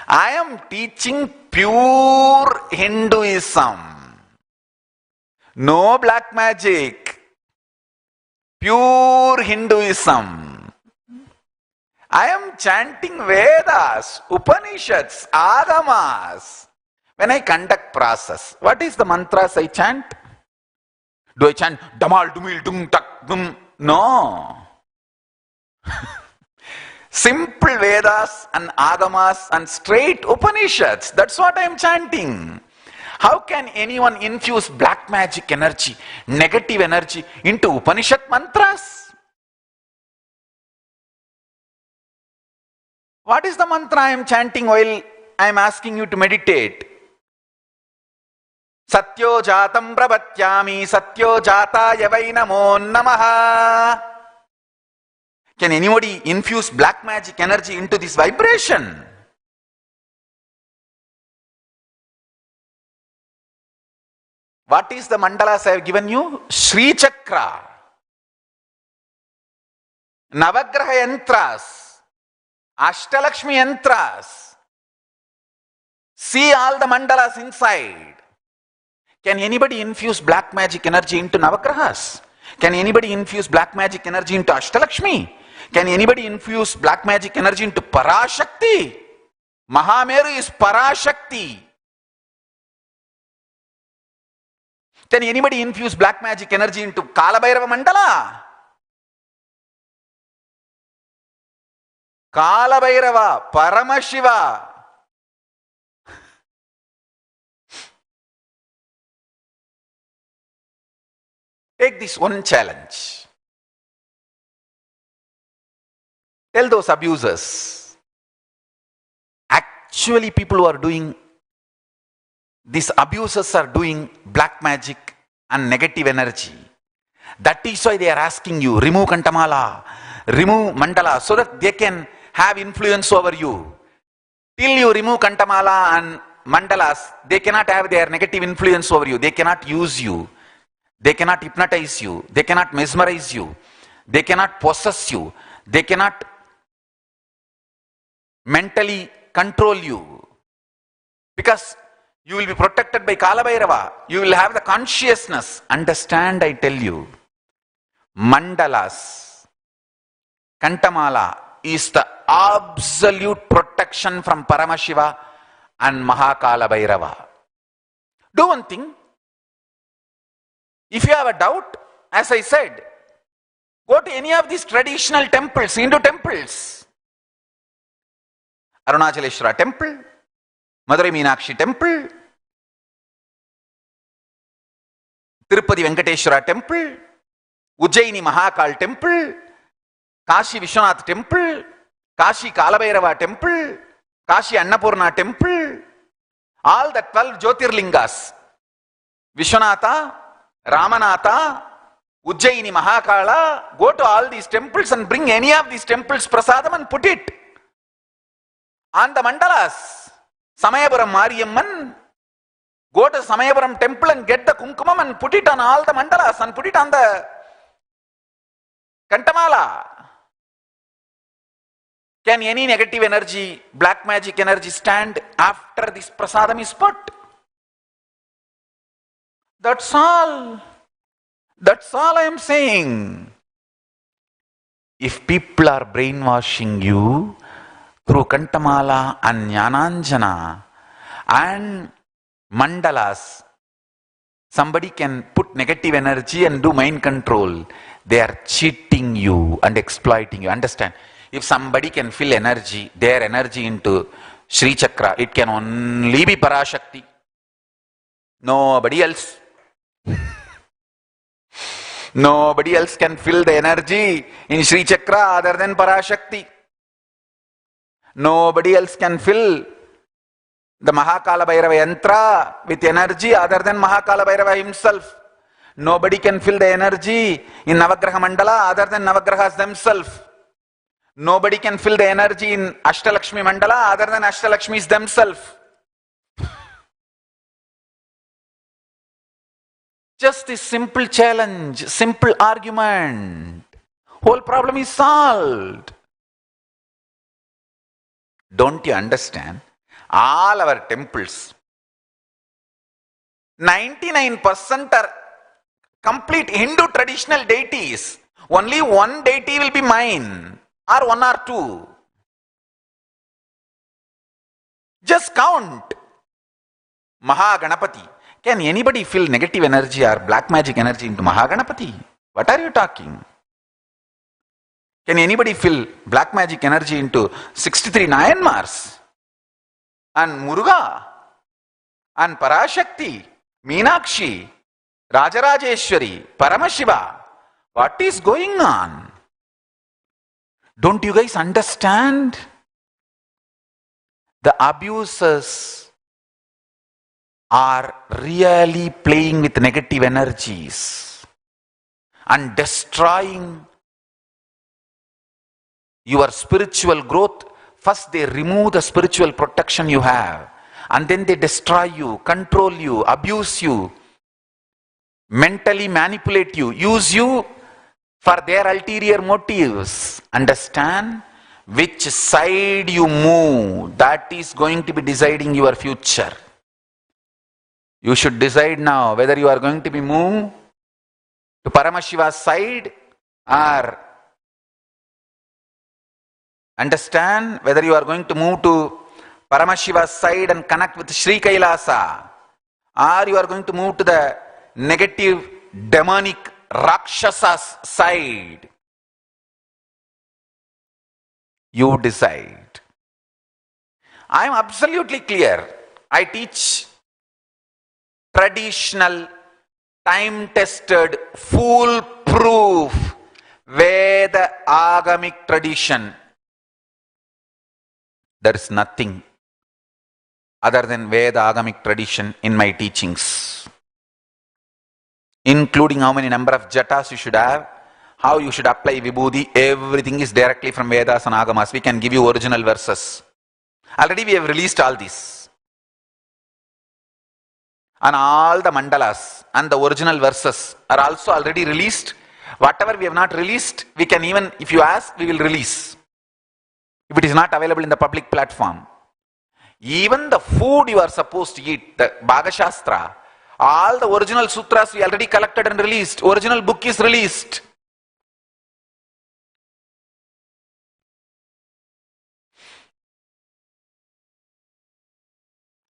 I am teaching pure Hinduism. No black magic. Pure Hinduism. I am chanting Vedas, Upanishads, Agamas. When I conduct process, what is the mantras I chant? Do I chant Damal, Dumil, Dum, Tak, Dum? No. Simple Vedas and Agamas and straight Upanishads. That's what I am chanting. How can anyone infuse black magic energy, negative energy into Upanishad mantras? What is the mantra I am chanting while I am asking you to meditate? Satyo jatam prabhatyami, satyo jataya vai namo namaha. Can anybody infuse black magic energy into this vibration? What is the mandalas I have given you? Sri Chakra, Navagraha Yantras, Ashtalakshmi Yantras. See all the mandalas inside. Can anybody infuse black magic energy into Navagrahas? Can anybody infuse black magic energy into Ashtalakshmi? Can anybody infuse black magic energy into Parashakti? Mahameru is Parashakti. Can anybody infuse black magic energy into Kalabhairava Mandala? Kalabhairava, Paramashiva. Take this one challenge. Tell those abusers. Actually, people who are doing these abusers are doing black magic and negative energy. That is why they are asking you, remove Kantamala, remove Mandala, so that they can have influence over you. Till you remove Kantamala and Mandalas, they cannot have their negative influence over you. They cannot use you. They cannot hypnotize you. They cannot mesmerize you. They cannot possess you. They cannot mentally control you. Because you will be protected by Kalabhairava. You will have the consciousness. Understand, I tell you. Mandalas, Kantamala is the absolute protection from Paramashiva and Mahakalabhairava. Do one thing. If you have a doubt, as I said, go to any of these traditional temples, Hindu temples. Arunachaleshwara temple, Madurai Meenakshi temple, Tirupati Venkateshwara temple, Ujjaini Mahakal temple, Kashi Vishwanath temple, Kashi Kalabhairava temple, Kashi Annapurna temple, all the 12 Jyotirlingas, Vishwanatha, Ramanatha, Ujjaini Mahakala, go to all these temples and bring any of these temples prasadam and put it on the mandalas. Samayapuram Mariyamman, go to Samayapuram temple and get the kumkumam and put it on all the mandalas and put it on the Kantamala. Can any negative energy, black magic energy stand after this prasadam is put? That's all. That's all I am saying. If people are brainwashing you through Kantamala and Jnananjana and Mandalas, somebody can put negative energy and do mind control. They are cheating you and exploiting you. Understand? If somebody can fill energy, their energy into Sri Chakra, it can only be Parashakti. Nobody else. Nobody else can fill the energy in Sri Chakra other than Parashakti. Nobody else can fill the Mahakala Bhairava Yantra with energy other than Mahakala Bhairava himself. Nobody can fill the energy in Navagraha Mandala other than Navagrahas themselves. Nobody can fill the energy in Ashtalakshmi Mandala other than Ashtalakshmis themselves. Just this simple challenge, simple argument. Whole problem is solved. Don't you understand? All our temples, 99% are complete Hindu traditional deities. Only one deity will be mine, or one or two. Just count. Mahaganapati. Can anybody fill negative energy or black magic energy into Mahaganapati? What are you talking? Can anybody fill black magic energy into 63 Nayanmars? And Muruga? And Parashakti? Meenakshi? Rajarajeshwari? Paramashiva? What is going on? Don't you guys understand? The abusers are really playing with negative energies and destroying your spiritual growth. First they remove the spiritual protection you have, and then they destroy you, control you, abuse you, mentally manipulate you, use you for their ulterior motives. Understand? Which side you move, that is going to be deciding your future. You should decide now whether you are going to be moved to Paramashiva's side, or understand whether you are going to move to Paramashiva's side and connect with Sri Kailasa, or you are going to move to the negative demonic Rakshasa's side. You decide. I am absolutely clear. I teach traditional, time-tested, foolproof Veda Agamic tradition. There is nothing other than Veda Agamic tradition in my teachings, including how many number of jatas you should have, how you should apply vibhuti. Everything is directly from Vedas and Agamas. We can give you original verses. Already we have released all these. And all the mandalas and the original verses are also already released. Whatever we have not released, we can even, if you ask, we will release. If it is not available in the public platform. Even the food you are supposed to eat, the Bhagashastra, all the original sutras we already collected and released. Original book is released.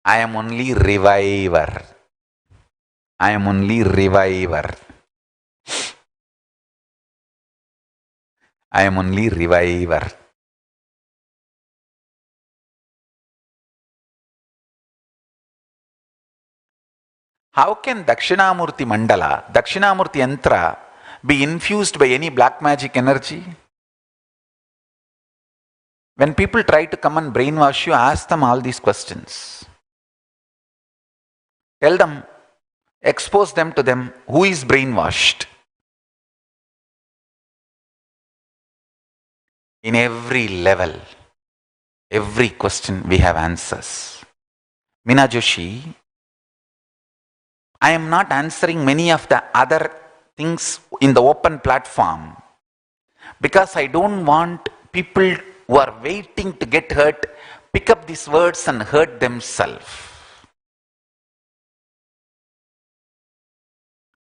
I am only reviver. I am only reviver. I am only reviver. How can Dakshinamurti Mandala, Dakshinamurti Yantra be infused by any black magic energy? When people try to come and brainwash you, ask them all these questions. Tell them, expose them to them, who is brainwashed. In every level, every question we have answers. Meena Joshi, I am not answering many of the other things in the open platform because I don't want people who are waiting to get hurt pick up these words and hurt themselves.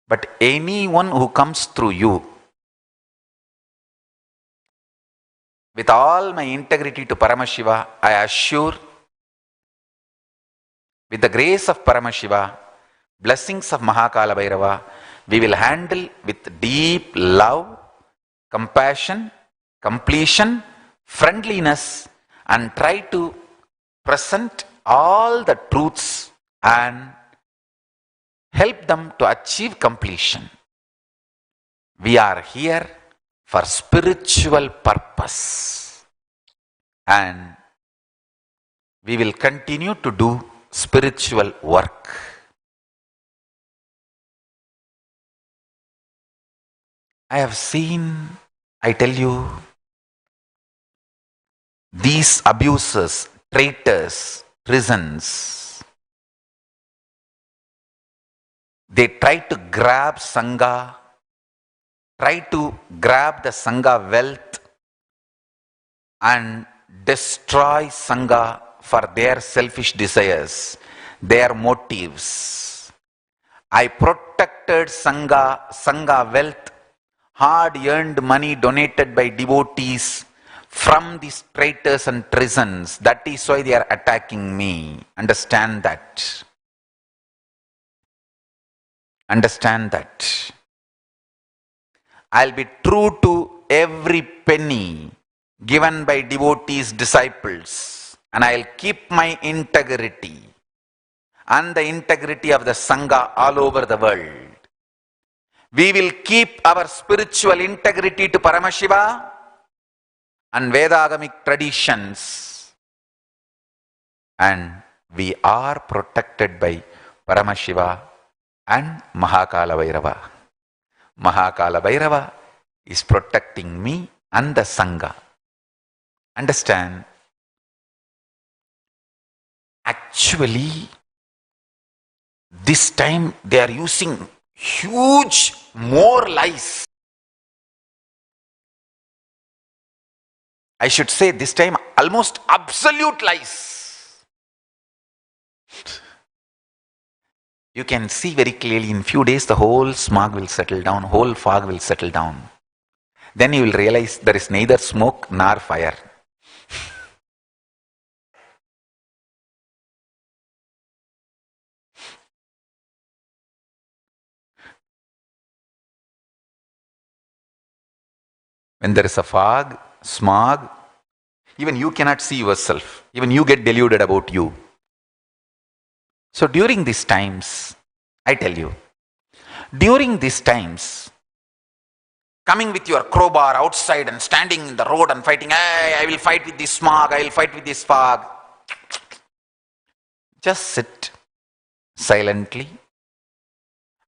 But anyone who comes through you, with all my integrity to Paramashiva, I assure, with the grace of Paramashiva, blessings of Mahakala Bhairava we will handle with deep love, compassion, completion, friendliness, and try to present all the truths and help them to achieve completion. We are here for spiritual purpose, and we will continue to do spiritual work. I have seen, I tell you, these abusers, traitors, prisons, they try to grab Sangha, try to grab the Sangha wealth and destroy Sangha for their selfish desires, their motives. I protected Sangha wealth, hard-earned money donated by devotees from these traitors and prisons. That is why they are attacking me. Understand that. Understand that. I'll be true to every penny given by devotees, disciples, and I'll keep my integrity and the integrity of the Sangha all over the world. We will keep our spiritual integrity to Paramashiva and Veda Agamic traditions, and we are protected by Paramashiva and Mahakala Bhairava. Mahakala Bhairava is protecting me and the Sangha. Understand? Actually, this time they are using huge more lies. I should say this time almost absolute lies. You can see very clearly in few days the whole smog will settle down, whole fog will settle down. Then you will realize there is neither smoke nor fire. When there is a fog, smog, even you cannot see yourself. Even you get deluded about you. So during these times, I tell you, during these times, coming with your crowbar outside and standing in the road and fighting, hey, I will fight with this smog, I will fight with this fog. Just sit silently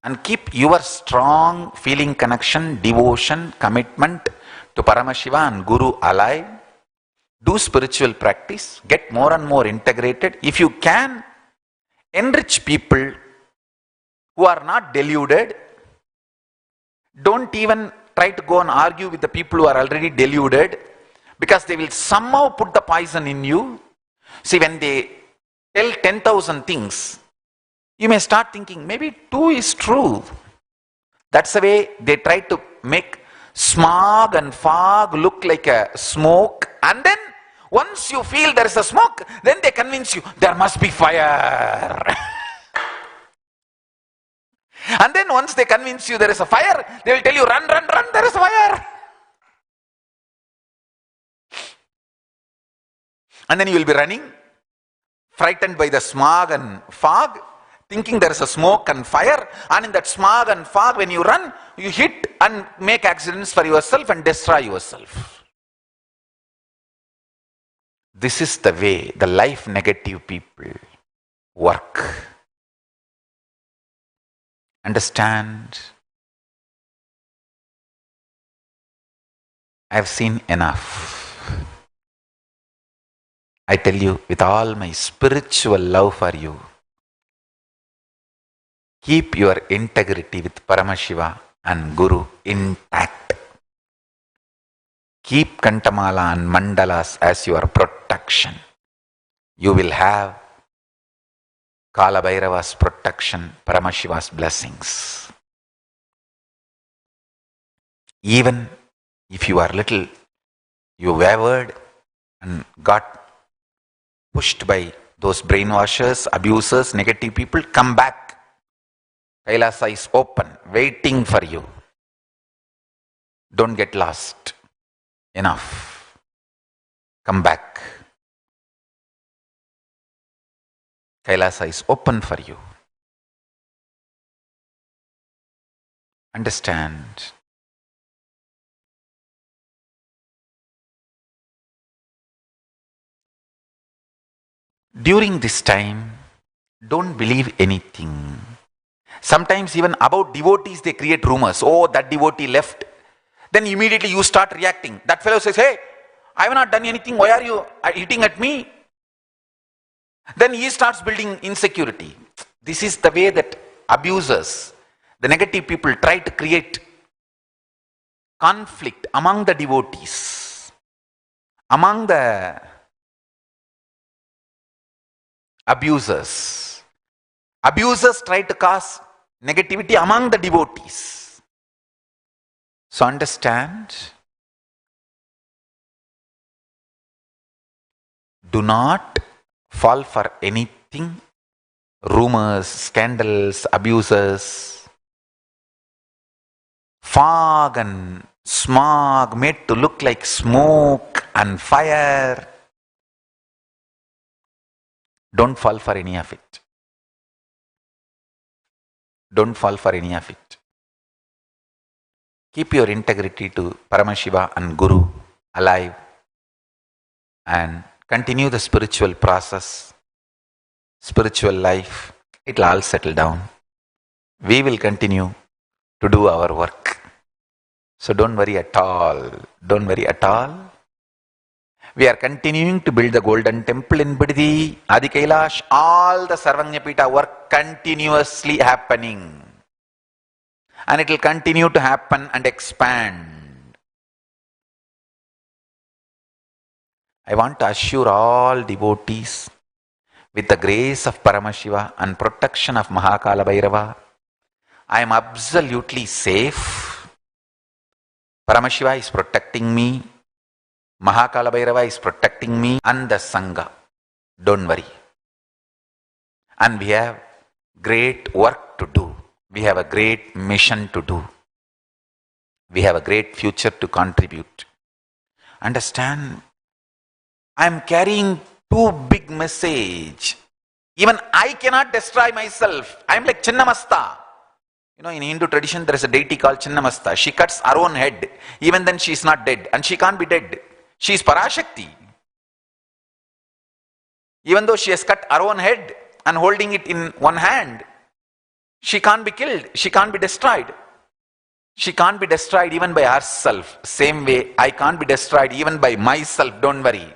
and keep your strong feeling connection, devotion, commitment to Paramashiva and Guru alive. Do spiritual practice, get more and more integrated. If you can, enrich people who are not deluded. Don't even try to go and argue with the people who are already deluded, because they will somehow put the poison in you. See, when they tell 10,000 things, you may start thinking maybe 2 is true. That's the way they try to make smog and fog look like a smoke, and then once you feel there is a smoke, then they convince you there must be fire. And then once they convince you there is a fire, they will tell you run, run, run, there is a fire. And then you will be running, frightened by the smog and fog, thinking there is a smoke and fire, and in that smog and fog, when you run, you hit and make accidents for yourself and destroy yourself. This is the way the life negative people work. Understand? I have seen enough. I tell you with all my spiritual love for you, keep your integrity with Paramashiva and Guru intact. Keep Kantamala and Mandalas as your protection. You will have Kala Bhairava's protection, Paramashiva's blessings. Even if you are little, you wavered and got pushed by those brainwashers, abusers, negative people, come back. Kailasa is open, waiting for you. Don't get lost. Enough. Come back. Kailasa is open for you. Understand. During this time, don't believe anything. Sometimes even about devotees they create rumors. Oh, that devotee left. Then immediately you start reacting. That fellow says, hey, I have not done anything. Why are you hitting at me? Then he starts building insecurity. This is the way that abusers, the negative people, try to create conflict among the devotees, among the abusers. Abusers try to cause negativity among the devotees. So understand, do not fall for anything, rumors, scandals, abusers, fog and smog made to look like smoke and fire. Don't fall for any of it. Don't fall for any of it. Keep your integrity to Paramashiva and Guru alive and continue the spiritual process, spiritual life. It will all settle down. We will continue to do our work. So don't worry at all. Don't worry at all. We are continuing to build the golden temple in Biddi, Adi Kailash, all the Sarvanyapita work continuously happening. And it will continue to happen and expand. I want to assure all devotees, with the grace of Paramashiva and protection of Mahakala Bhairava, I am absolutely safe. Paramashiva is protecting me. Mahakala Bhairava is protecting me and the Sangha. Don't worry. And we have great work to do. We have a great mission to do. We have a great future to contribute. Understand? I am carrying too big message. Even I cannot destroy myself. I am like Chinnamasta. In Hindu tradition there is a deity called Chinnamasta. She cuts her own head. Even then she is not dead. And she can't be dead. She is Parashakti. Even though she has cut her own head and holding it in one hand, she can't be killed. She can't be destroyed. She can't be destroyed even by herself. Same way, I can't be destroyed even by myself. Don't worry.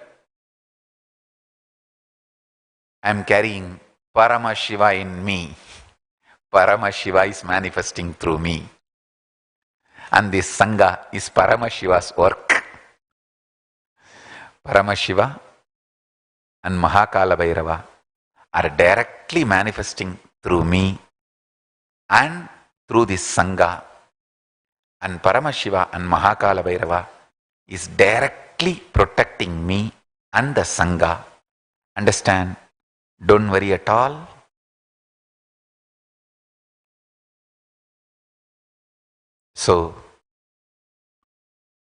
I am carrying Paramashiva in me. Paramashiva is manifesting through me. And this Sangha is Paramashiva's work. Paramashiva and Mahakala Bhairava are directly manifesting through me and through this Sangha. And Paramashiva and Mahakala Bhairava is directly protecting me and the Sangha. Understand? Don't worry at all. So,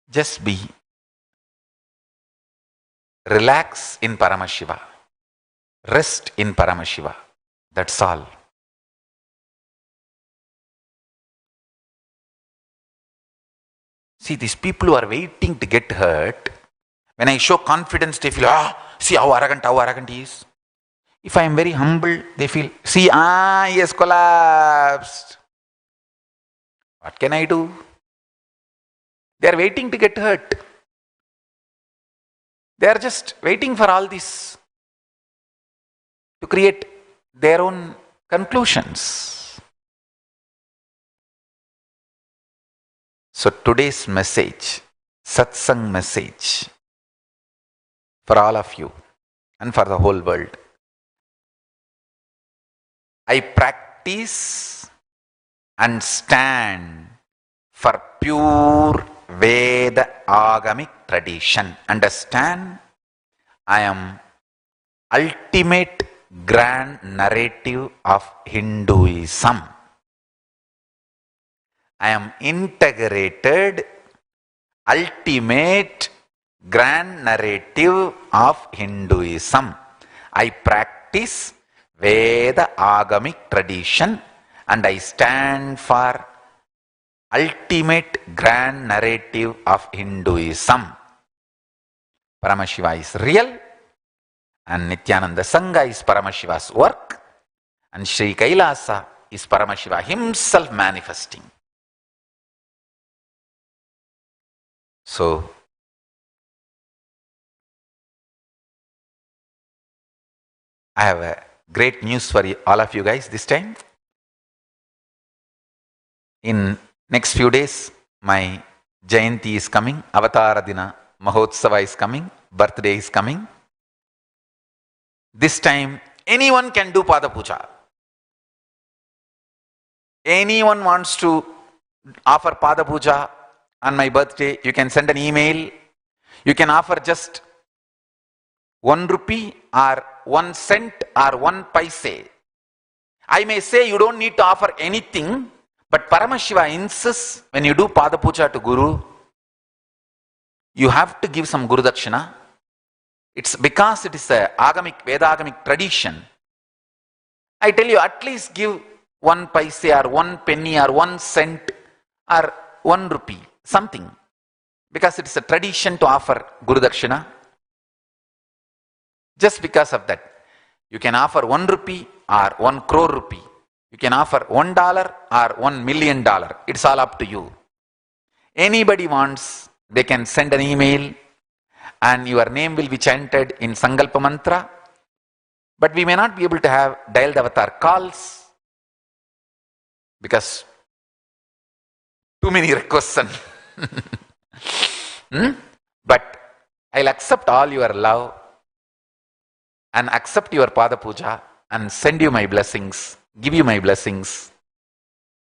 just be relax in Paramashiva. Rest in Paramashiva. That's all. See, these people who are waiting to get hurt, when I show confidence, they feel, see how arrogant he is. If I am very humble, they feel, see, he has collapsed. What can I do? They are waiting to get hurt. They are just waiting for all this to create their own conclusions. So today's message, satsang message for all of you and for the whole world. I practice and stand for pure Veda Agamic tradition. Understand? I am ultimate grand narrative of Hinduism. I am integrated, ultimate, grand narrative of Hinduism. I practice Veda Agamic tradition and I stand for ultimate grand narrative of Hinduism. Paramashiva is real and Nithyananda Sangha is Paramashiva's work and Sri Kailasa is Paramashiva himself manifesting. So, I have a great news for all of you guys this time. In next few days, my Jayanti is coming, Avatara Dina Mahotsava is coming, birthday is coming. This time, anyone can do Pada Puja. Anyone wants to offer Pada Puja on my birthday, you can send an email. You can offer just 1 rupee or 1 cent or 1 paise. I may say you don't need to offer anything, but Paramashiva insists when you do Pada Puja to Guru, you have to give some Guru Dakshina. It's because it is a Agamic, Veda Agamic tradition. I tell you, at least give 1 paise or 1 penny or 1 cent or 1 rupee, something. Because it is a tradition to offer Guru Dakshina. Just because of that, you can offer 1 rupee or 1 crore rupee. You can offer $1 or $1 million. It's all up to you. Anybody wants, they can send an email and your name will be chanted in Sankalpa Mantra. But we may not be able to have dialed avatar calls because too many requests. But I'll accept all your love and accept your Pada Puja and send you my blessings, give you my blessings.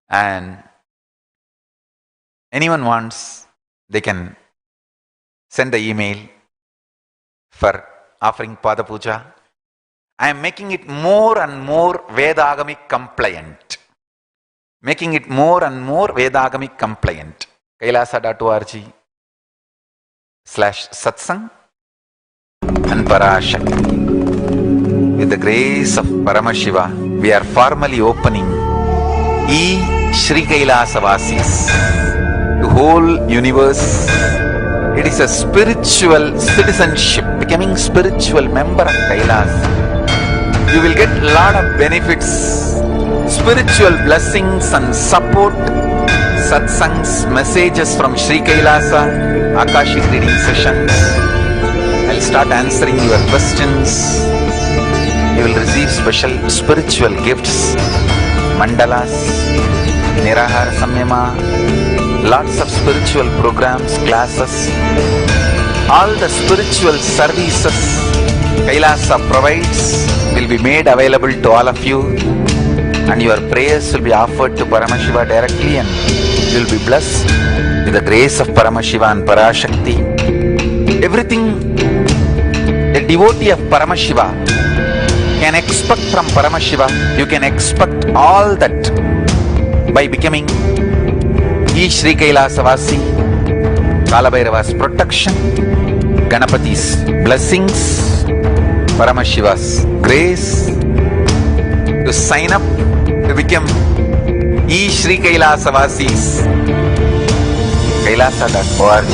And anyone wants, they can send the email for offering Pada Puja. I am making it more and more Veda Agamic compliant. Making it more and more Veda Agamic compliant. kailasa.org/satsang and Parashakti. With the grace of Paramashiva, we are formally opening Sri Kailasa Vasis, the whole universe. It is a spiritual citizenship, becoming spiritual member of Kailas. You will get a lot of benefits, spiritual blessings and support, satsangs, messages from Sri Kailasa, Akashic reading sessions. I'll start answering your questions. You will receive special spiritual gifts, Mandalas, Nirahara Samyama, lots of spiritual programs, classes, all the spiritual services Kailasa provides will be made available to all of you, and your prayers will be offered to Paramashiva directly, and you will be blessed with the grace of Paramashiva and Parashakti. Everything a devotee of Paramashiva can expect from Paramashiva, you can expect all that by becoming Sri Kailasavasi, Kalabhairava's protection, Ganapati's blessings, Paramashiva's grace. To sign up to become Sri Kailasavasis, kailasa.org,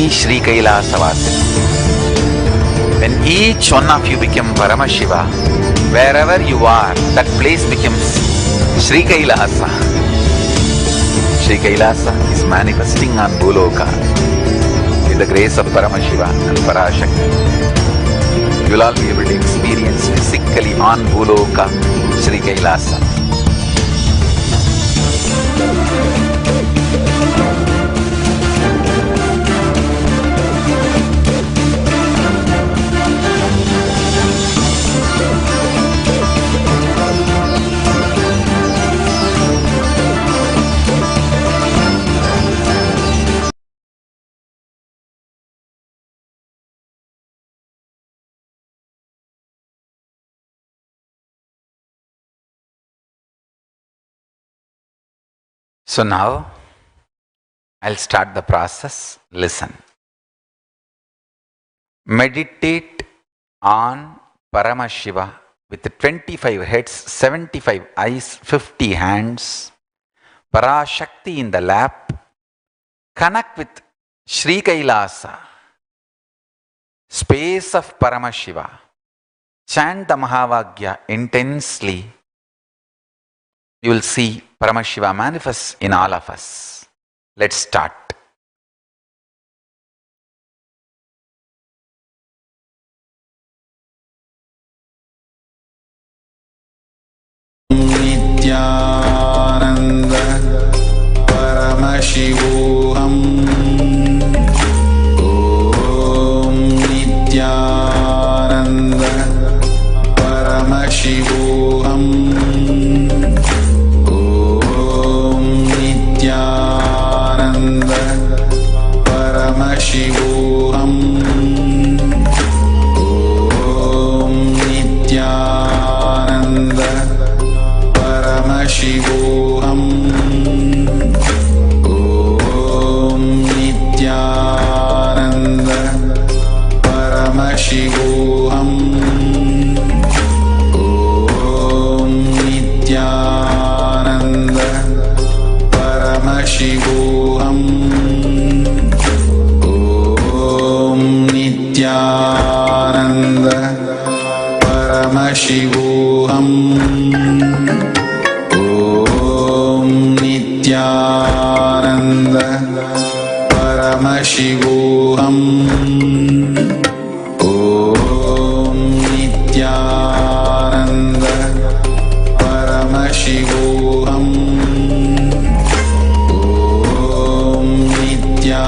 Sri Kailasavasi. When each one of you become Paramashiva, wherever you are, that place becomes Sri Kailasa. Sri Kailasa is manifesting on Bhuloka with the grace of Paramashiva and Parashakti. You will all be able to experience physically on Bhuloka Sri Kailasa. So now I'll start the process. Listen. Meditate on Paramashiva with 25 heads, 75 eyes, 50 hands, Parashakti in the lap. Connect with Sri Kailasa, space of Paramashiva. Chant the Mahavagya intensely. You will see Paramashiva manifest in all of us. Let's start. Nithyananda Paramashivam. Om Nithyananda Paramashivam. Om Nithyananda Paramashivam. Om Nithyananda Paramashivam. Om Nithyananda Paramashivam. Om Nithyananda Paramashivam. Om Nithyananda Paramashivam. Om Nithyananda Paramashivam. Om Nithyananda Paramashivam. Om Nithyananda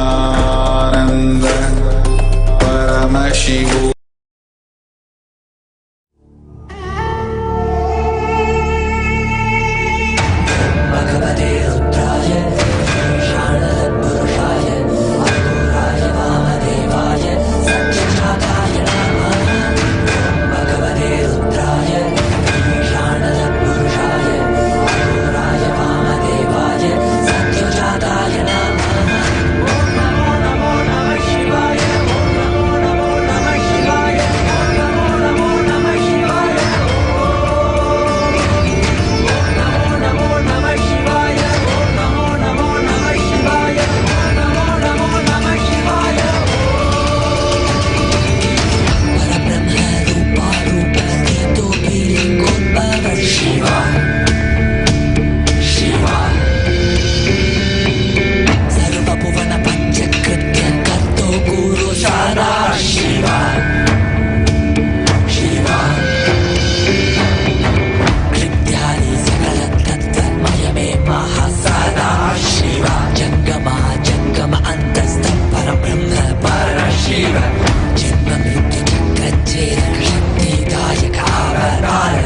Paramashivam. Bhagavate Rudraksha Purushaya Aghoraya Vamadevaya Satyajataya Namaha. Bhagavate Rudraksha Purushaya Aghoraya Vamadevaya Satyajataya Namaha. Om Namo Namo Namah Shivaya. Om Namo Namo Namah Shivaya. Om Namo Namo Namah Shivaya. Om Namo Namo Namah Shivaya. Om Namo Namo Namah Shivaya. Om Namo Namo Namah Shivaya. Parabrahma Rupa Rupa Nito Pilingodbhava Shiva Shiva. Sarva Bhuvana Panchakritya Karto Guru Sada Shiva Shiva. Krityani Sakala Tattva Mayame Mahasada Shiva. Jangama Jangama Antastha Parabrahma Parashiva. Janma Mrityu Chakra Cheda Shakti Dayaka Avatara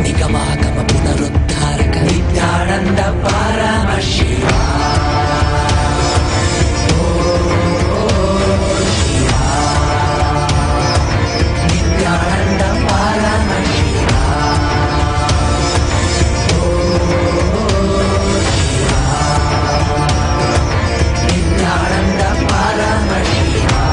Nigamagama Punaruddharaka Nithyananda Paramashiva. Nithyananda Paramashiva. Nithyananda Paramashiva.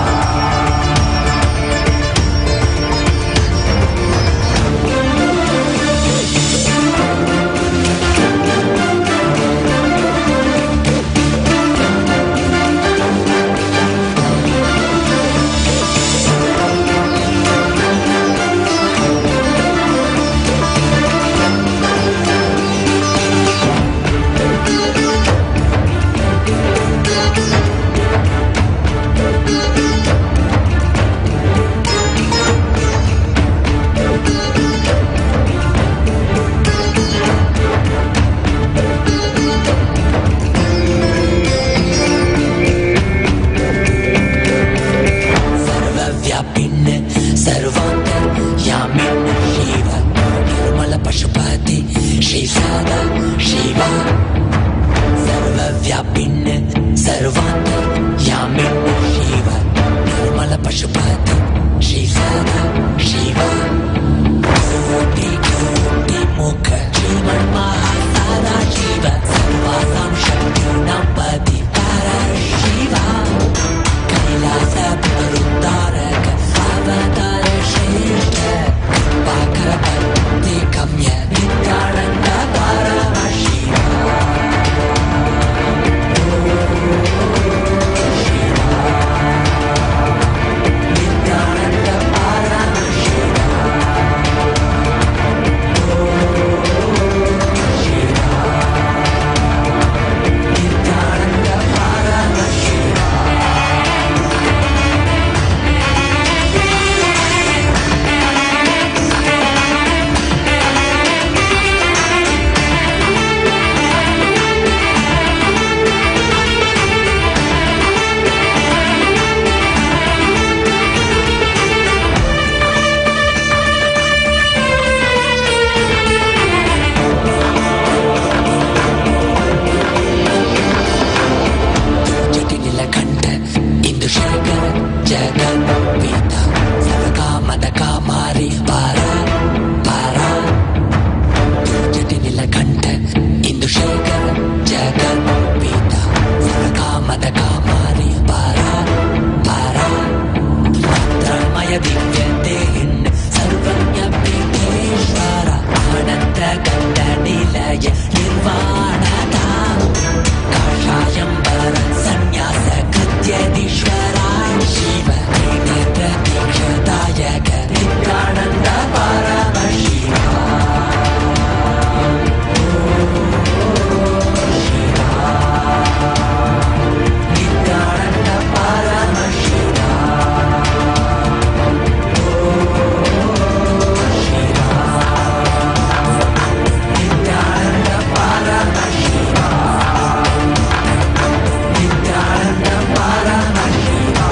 Sarvavyapin Sarvantar Yamin Shiva Nirmala Pashupati Shri Sada Shiva. Sarvavyapin Sarvantar Yamin Shiva Nirmala Pashupati Shri Sada Shiva. Koti Koti Mukha Jivan Mahasada Shiva Sarvasam Shakti Veda Sarvakama Kamari Para Para Jati Nilakanta Hindu Shekara Jagat Veda Sarvakama Kamari Para Para Mantramaya Divyadehin Sarvanya Bhikeshwara Ananta Kanda Nilaya Nirvanata Kashayambara Sanyasa Krityadishwara Shiva Netra Dikshadayaka Nithyananda Paramashivam Nithyananda Paramashivam Nithyananda Paramashivam Nithyananda Paramashivam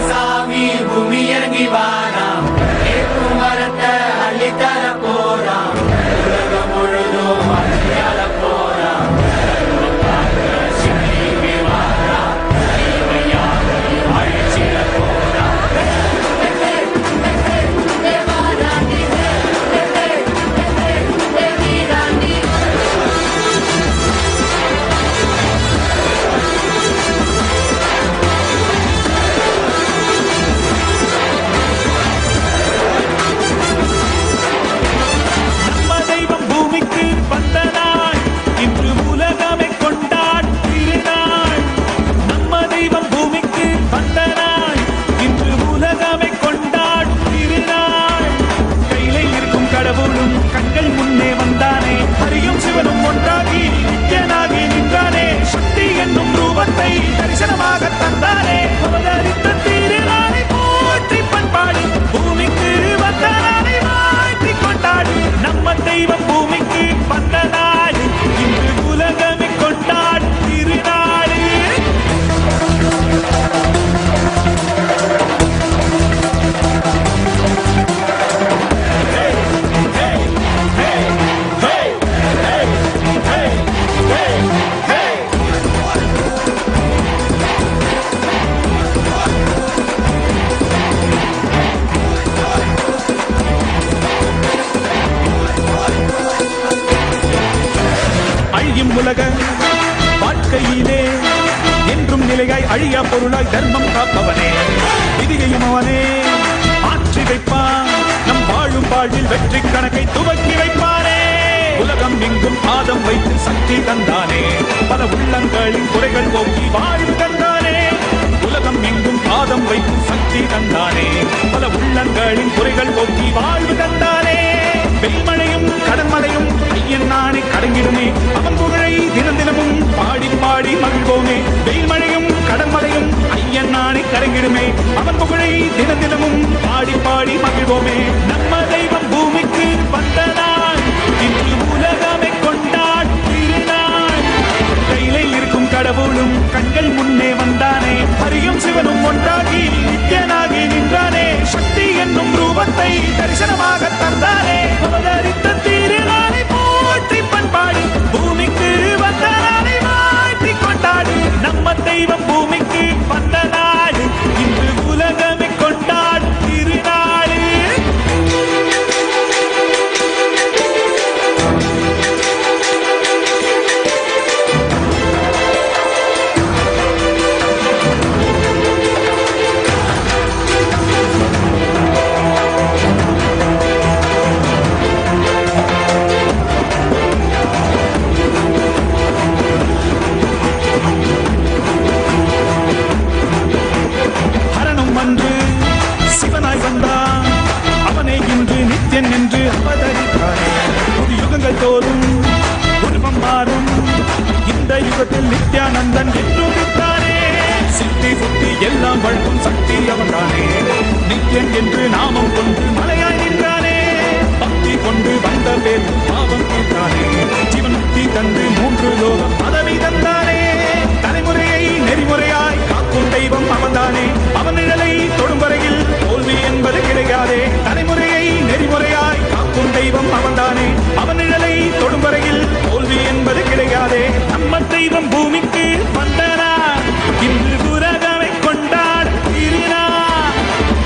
சாமி பூமி இறங்கி வாராம் ஏற்றும் வரத்தை அள்ளித்தர போறாம் உலகம் முழுதும் அழியால போறாம் சிவலிங்கி வாராம் தெய்வயாக அழிச்சிட போறாம் நம்ம தெய்வம் பூமிக்கு வந்த நாள் இன்று உலகமே கொண்டாடும் திருநாள் நம்ம தெய்வம் பூமிக்கு வந்த நாள் இன்று உலகமே கொண்டாடும் திருநாள் கையில இருக்கும் கடவுளும் கண்கள் முன்னே வந்தானே ஹரியும் சிவனும் ஒன்றாகி நித்யனாகி நின்றானே சக்தி என்னும் ரூபத்தை தரிசனமாக தந்தானே அவதரித்த திருநாளை போற்றி பண்பாடு பூமிக்கு வந்த நாளை வாழ்த்தி கொண்டாடு நம்ம தெய்வம் பூமிக்கு வந்த நாடு இன்று உலகமே கொண்டாடு திருநாடு அழியும் உலக வாழ்க்கையிலே என்றும் நிலையாய் அழியா பொருளாய் தர்மம் காப்பவனே விதியையும் அவனே மாற்றி வைப்பான் நம் வாழும் வாழ்வில் வெற்றி கணக்கை துவக்கி வைப்பானே உலகம் எங்கும் பாதம் வைத்து சக்தி தந்தானே பல உள்ளங்களின் குறைகள் போக்கி வாழ்வு தந்தானே உலகம் எங்கும் பாதம் வைத்து சக்தி தந்தானே பல உள்ளங்களின் குறைகள் போக்கி வாழ்வு தந்தானே வெண்மழையும் கடன்மழையும் ஐயன் நானே கடங்கிடுமே அவன் புகழை தினம் தினமும் பாடி பாடி மகிழ்வோமே வெயில்மழையும் கடன்மழையும் ஐயன் நானே கடங்கிடுமே அவன் புகழை தினம் தினமும் பாடி பாடி மகிழ்வோமே நம்ம தெய்வம் பூமிக்கு வந்த நாள் இன்று உலகமே கொண்டாடும் திருநாள் கையில இருக்கும் கடவுளும் கண்கள் முன்னே வந்தானே ஹரியும் சிவனும் ஒன்றாகி நித்யனாகி நின்றானே சக்தி என்னும் ரூபத்தை தரிசனமாக தந்தானே அவதரித்த திருநாளை போற்றி பண்பாடு பூமிக்கு வந்த நாளை வாழ்த்தி கொண்டாடு நம்ம தெய்வம் பூமிக்கு வந்த நாடு இன்று உலகமே கொண்டாடும் திருநாடு யுகத்தில் நித்யானந்தன் என்றுதித்தானே. சித்தி புத்தி எல்லாம் வழங்கும் சக்தி அவன்தானே. நித்யன் என்று நாமம் கொண்டு மலையாய் நின்றானே. பக்தி கொண்டு வந்த பேர் பாவம் தீர்த்தானே. ஜீவனுக்தி தந்து 3 லோகம் பதவி தந்தானே. தலைமுறையை நெறிமுறையாய் காக்கும் தெய்வம் அவன்தானே. அவன் நிழலை தொடும் வரையில் தோல்வி என்பது கிடையாதே. தலைமுறையை நெறிமுறையாய் காக்கும் தெய்வம் அவன்தானே. அவன் நிழலை தொடும் வரையில் தோல்வி என்பது அம்மன் தெய்வம் பூமிக்கு வந்தனா இன்று உலகமை கொண்டாட திருநாள்.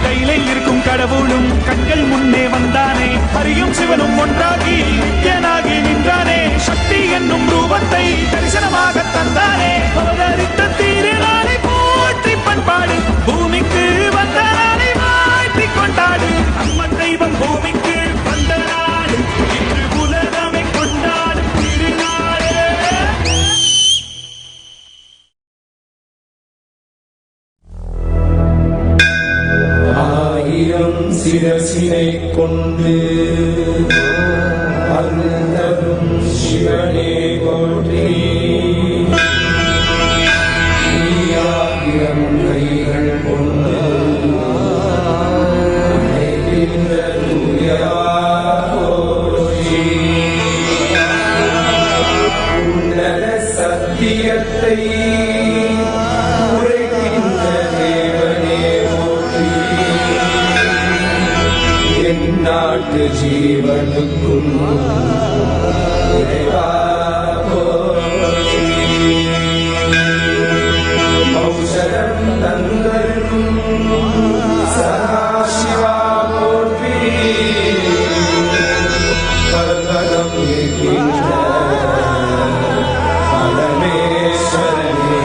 கையில இருக்கும் கடவுளும் கண்கள் முன்னே வந்தானே, ஹரியும் சிவனும் ஒன்றாகி நித்யனாகி நின்றானே, சக்தி என்னும் ரூபத்தை தரிசனமாக தந்தானே. அவதரித்த திருநாளை போற்றி பண்பாடு, பூமிக்கு வந்த நாளை மாற்றி கொண்டாடு. அம்மன் தெய்வம் பூமிக்கு வந்த நாள் இன்று உலகமை கொண்டாடு திருநாளே. ஆயிரம் சிரசினை கொண்டு அருந்தரும் சிவனே போற்றி. ஆயிரம் கைகள் கொண்டு நிற்கின்ற தூயவா போற்றி. உன்னத சத்தியத்தை உரைக்கின்ற தேவனே போற்றி. எந்நாட்டு ஜீவனுக்கும் இறைவா போற்றி. ஔஷதம் தந்தருக்கும் சதாசிவா போற்றி. பர்வதம் இருக்கின்ற பரமேஸ்வரனே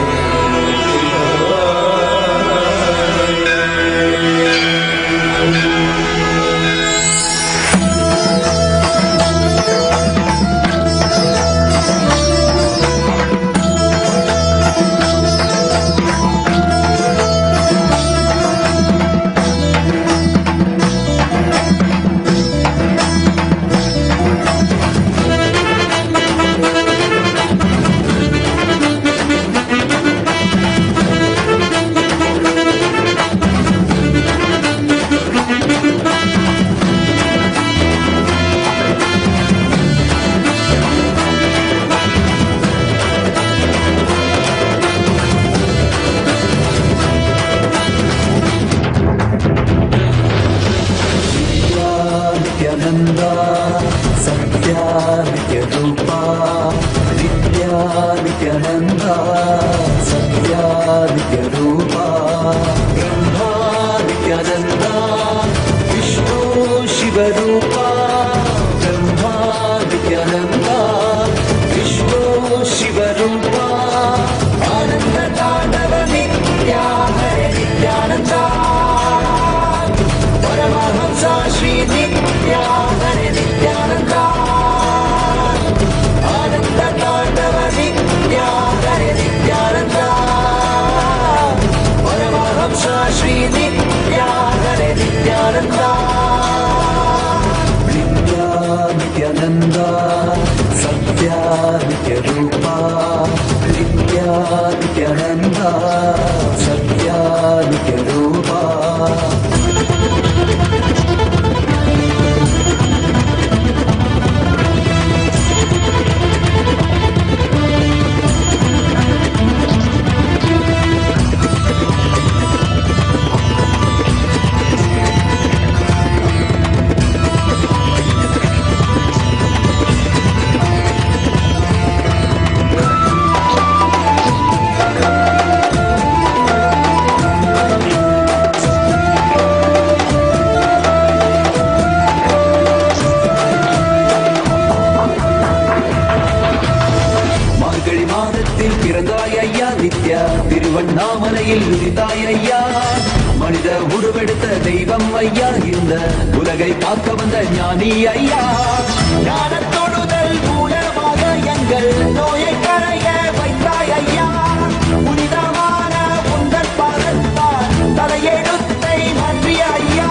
Nityananda, Satya Nityarupa, Nitya Nityananda, Satya Nityarupa, Brahma Nityananda, Vishnu Shivarupa, Brahma Nityananda, Vishnu Shivarupa, Ananda Tanava Nitya Hare Nityananda, Paramahamsa Shri Nitya Hare Nityananda, Ananda Tandava Nitya Hare Nityananda, Paramahamsa Shri Nitya Hare Nityananda, Nitya Nityananda, Satya Nityarupa, Nitya Nityananda, Satya Nityarupa. திருவண்ணாமலையில் உதித்தாய் ஐயா, மனித உருவெடுத்த தெய்வம் ஐயா, இந்த உலகை காக்க வந்த ஞானி ஐயா, ஞான தொழுதல் மூலமாக எங்கள் நோயை கரைய வைத்தாய் ஐயா, புனிதமான உங்கள் பாதத்தால் தலையெழுத்தை நன்றி ஐயா,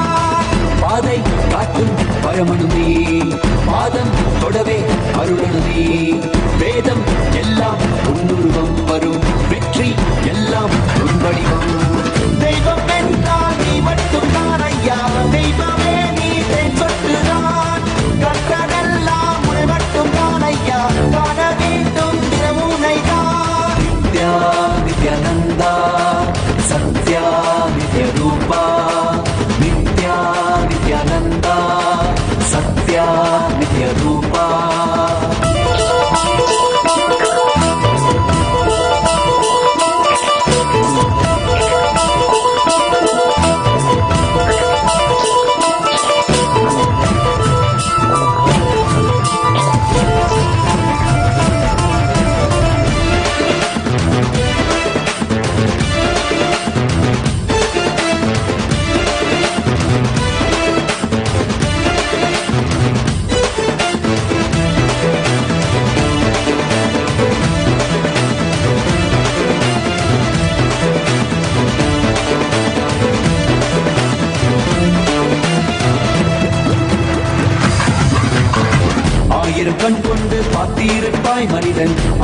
பாதை காட்டும் பரமனுமே, பாதம் தொடவே அருளனுமே, வேதம் எல்லாம் உன்னுருவம் வரும், வெற்றி எல்லாம் உன் வடிவம், தெய்வம் என்றால் நீ மட்டும் தான் ஐயா, தெய்வமே நீ தென் சொட்டுதான், கற்றதெல்லாம் உன் மட்டும் தான் ஐயா, காண வேண்டும்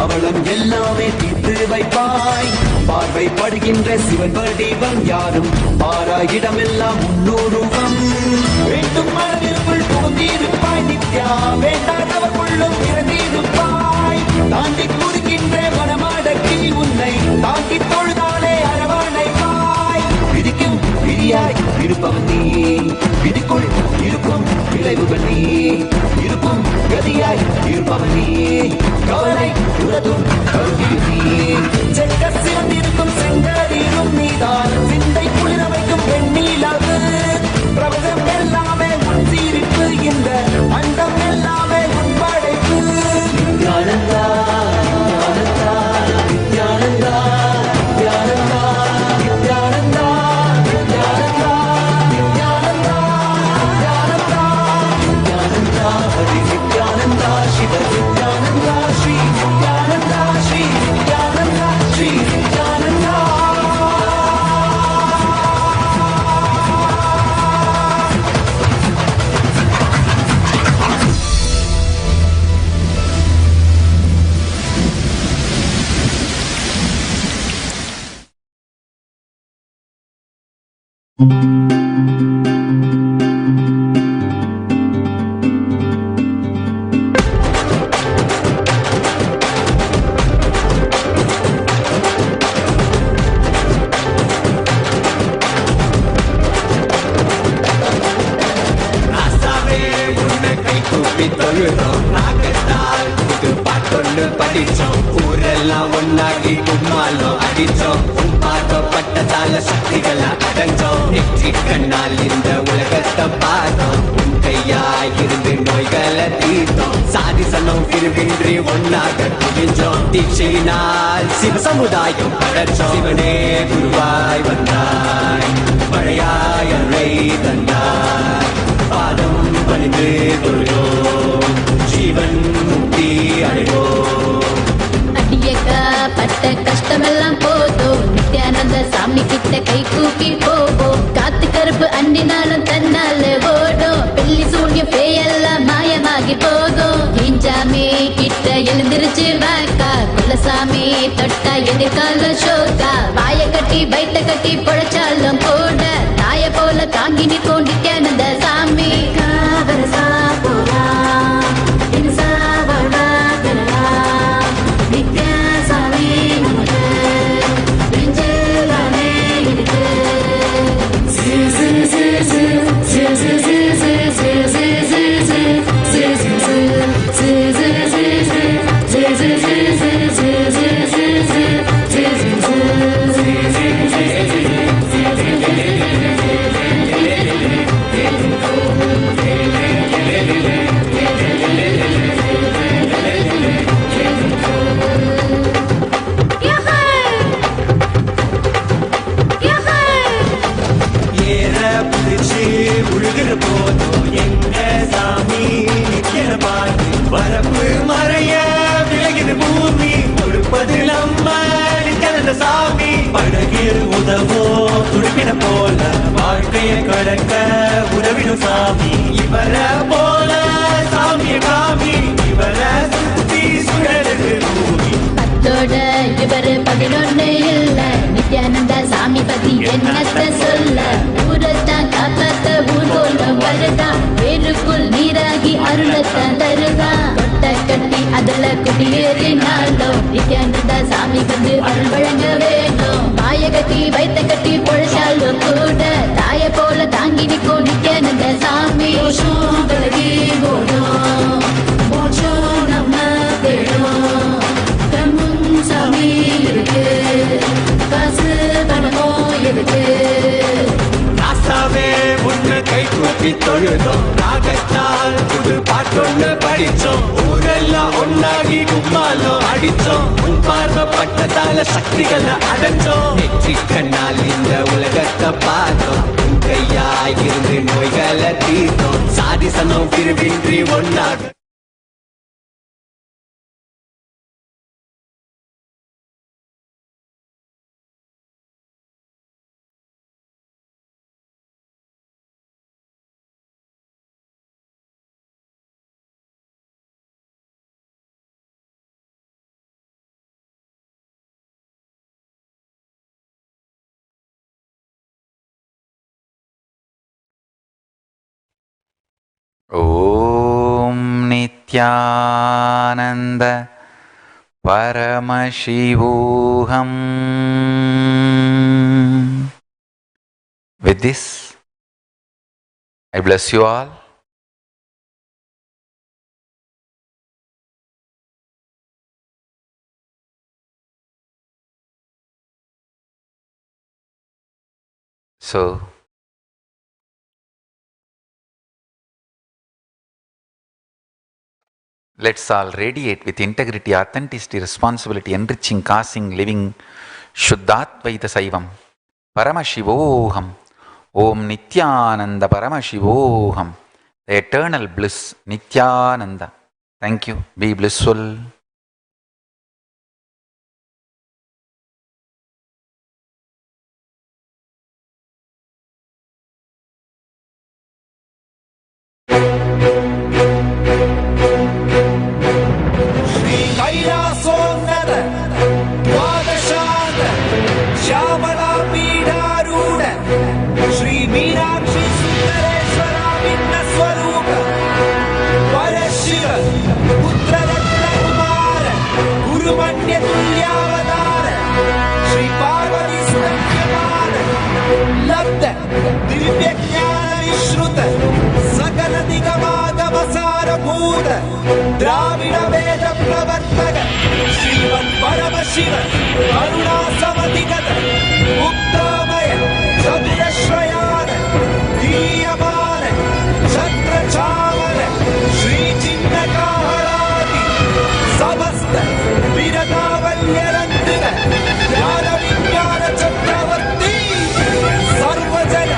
அவளம் எல்லாமே தீர்த்து வைப்பாய். பார்வை படுகின்ற சிவன் வடிவம் யாரும் பாராயிடமெல்லாம் முன்னூறுவம். வேண்டும் மனதிற்குள் புகுந்திருப்பாய் நித்யா, வேண்டாதவர்களும் இறந்திருப்பாய். தாண்டி குறுக்கின்ற மனமாடக்கி உன்னை தாங்கி தொழுதாலே அரவணைப்பாய். விதிக்கும் விதியாய் இருப்பவன் நீ, விதிக்குள் இருக்கும் விளைவுகள் நீ, இருக்கும் கதியாய் இருப்பவன் நீ, கவலை உலதும் கருதியும் நீ. செக்க சிறந்திருக்கும் செங்கதிரும் நீதான், சிந்தை குளிர வைக்கும் பெண்ணிலவு. பிரபஞ்சம் எல்லாமே உன் சீரிப்பு, இந்த அண்டம் எல்லாமே உன் படைப்பு. நித்யானந்தா நித்யானந்தா நித்யானந்தா நித்யானந்தா நித்யானந்தா நித்யானந்தா நித்யானந்தா நித்யானந்தா நித்யானந்தா ஹரி நித்யானந்தா சிவ நித்யானந்தா ஸ்ரீ நித்யானந்தா ஸ்ரீ நித்யானந்தா ஸ்ரீ நித்யானந்தா. ராசாவே உன்னை கை கூப்பி தொழுதோம், நாகத்தால் புது பாட்டொன்னு படிச்சோம். ஊரெல்லாம் ஒன்னாகி கும்மாலம் அடிச்சோம், உன் பார்க்கப்பட்டதால சக்திகளை அடைஞ்சோம். நெற்றி கண்ணால் இந்த உலகத்தை பார்த்தோம், உன் கையாயிருந்து நோய்களை தீர்த்தோம். சாதி சனம் பிரிவின்றி ஒன்னாக துணிஞ்சோம், தீட்சையினால் சிவ சமுதாயம் படைச்சோம். சிவனே குருவாய் வந்தாய், பழையாய் அறை தந்தாய், பாதம் பணிந்து தொழுதோம், ஜீவன் முக்தி அடைவோம். அடியக்கா பட்ட கஷ்டமெல்லாம் போதும், நித்யானந்த சாமி கிட்ட கை கூப்பி போவோம். காத்து கருப்பு அண்டினாலும் தன்னால ஓடும், பில்லி சூன்யம் பேயெல்லாம் மாயமாகி போதும். கிஞ்சாமி கிட்ட எழுந்திருச்சு வாக்கா, குலசாமி தொட்டா எதிர்கால ஷோக்கா. வாய கட்டி வைத்த கட்டி பொழைச்சாலும் கூட தாய போல தாங்கி நிற்கும் நித்யானந்த சாமி. காவரசா போலாம், இன்சா வாழ்வா பெறலாம், நித்யா சாமி நமக்கு நெஞ்சிலானே இருக்கு. C C C C C C C C C C C C C C C C வரப்பு மறைய விலகின பூமி, கொடுப்பது நம்ம நித்யானந்த சாமி. படகில் உதவோ துடிப்பின போல வாழ்க்கையை கடக்க உதவிடும் சாமி. இவர போல சாமிய காமி, இவர சுத்தி சுழலுது பூமி. பத்தோட இவரு 11 இல்ல, நித்யானந்த சாமி பத்தி என்னத்த சொல்ல. ஊரத்தான் காப்பாத்த ஊர்கோலம் வருதா, வேருக்குள் நீராகி அருளத்தான் தருதா. கொட்டை கட்டி அதுல குடியேறினாலும் நித்யானந்த சாமி வந்து அருள் வழங்க வேணும். வாய கட்டி வைத்த கட்டி பொழைச்சாலும் கூட தாய போல தாங்கி நிற்கும் நித்யானந்த சாமி. விலகி போடும், மோட்சம் நம்ம தேடும், கண்முன் சாமி இருக்கு, காசு பணமோ இருக்கு. ராசாவே உன்னை கை கூப்பி தொழுதோம், நாகத்தால் புது பாட்டொன்னு படிச்சோம். ஊரெல்லாம் ஒன்னாகி கும்மாலம் அடிச்சோம், உன் பார்வைப்பட்டதால சக்திகளை அடைஞ்சோம். நெற்றி கண்ணால் இந்த உலகத்தை பார்த்தோம், உன் கையாயிருந்து நோய்களை தீர்த்தோம். சாதி சனம் பிரிவின்றி ஒன்னாக ಓಂ Nithyananda ಪರಮಶಿವೋಹಂ. With this, I bless you all. So, let's all radiate with integrity, authenticity, responsibility, enriching, causing, living, Shuddhatvaita Saivam, Paramashivoham, Om Nithyananda Paramashivoham, the eternal bliss, Nithyananda. Thank you. Be blissful. Dravid वेद प्रवर्तक श्रीमन् परमशिव करुणा समधिगत मुक्तामय चतुरश्रयान धीयमान चक्र चामर श्री चिन्नकाहरादि समस्त विरतावल्यरन्तिक ज्ञान विज्ञान चक्रवर्ती सर्वजन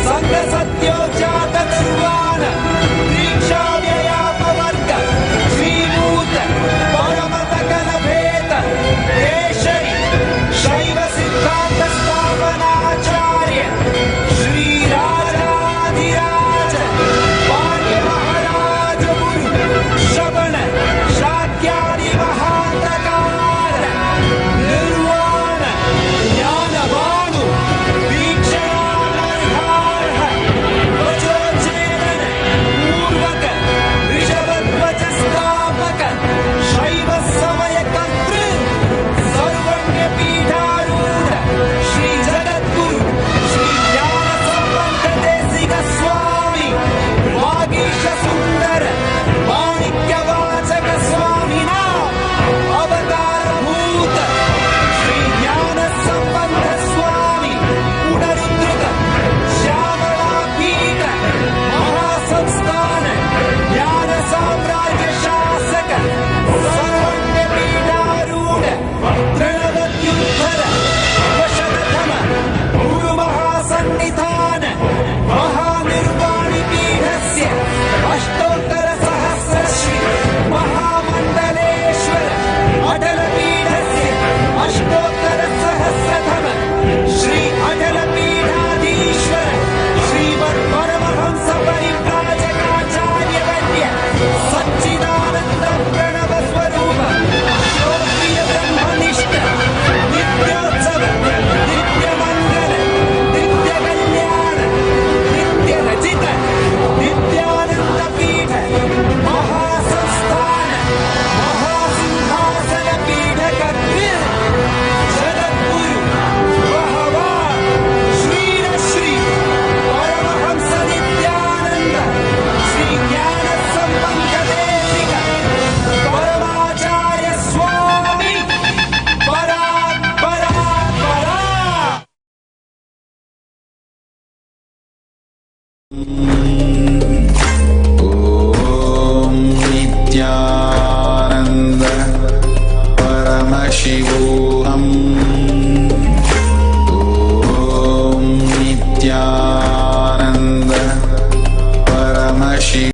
संघ सत्योजात कुर्वाण दीक्षा शैव सिद्धांत स्थापनाचार्य श्री राजाधिराज पाण्ड्य महाराज गुरु श्रवण शाक्यादि महांतकार निर्वाण ज्ञानभानु दीक्षानर्हार्ह वचोच्चेदन पूर्वक ऋषभध्वज स्थापक शैव समय कर्तृ सर्वज्ञ पीठारूढ़ श्री जगद्गुरु श्री ज्ञान संबंध देशिक स्वामी वागीश सुंदर माणिक्य वाचक स्वामिना अवतार भूत श्री ज्ञान संबंध स्वामी पुनरुद्रुत श्यामला पीठ महासंस्थान ज्ञान साम्राज्य शासक सर्वज्ञ पीठारूढ़ तृणवत्युत्तर वशतम गुरु महासन्निधान महानिर्वाणि पीठस्य अष्टोत्तर सहस्र श्री महामण्डलेश्वर अटल पीठस्य अष्टोत्तर सहस्रतम श्री अटल पीठाधीश्वर श्रीमन् परमहंस परिव्राजकाचार्य वन्द्य सच्चिदानन्द प्रणव स्वरूप श्रोत्रिय ब्रह्मनिष्ठ नित्योत्सव नित्य मंगल नित्य कल्याण नित्य रचित नित्यानंद पीठ महासंस्थान महासिंहासन पीठ कर्तृ जगद्गुरु भगवान श्री श्री परमहंस नित्यानंद श्री ज्ञान संबंध देशिक परमाचार्य स्वामी परात् परात् परात् ॐ नित्यानन्द परमशिवोऽहम् ॐ नित्यानन्द परमशिव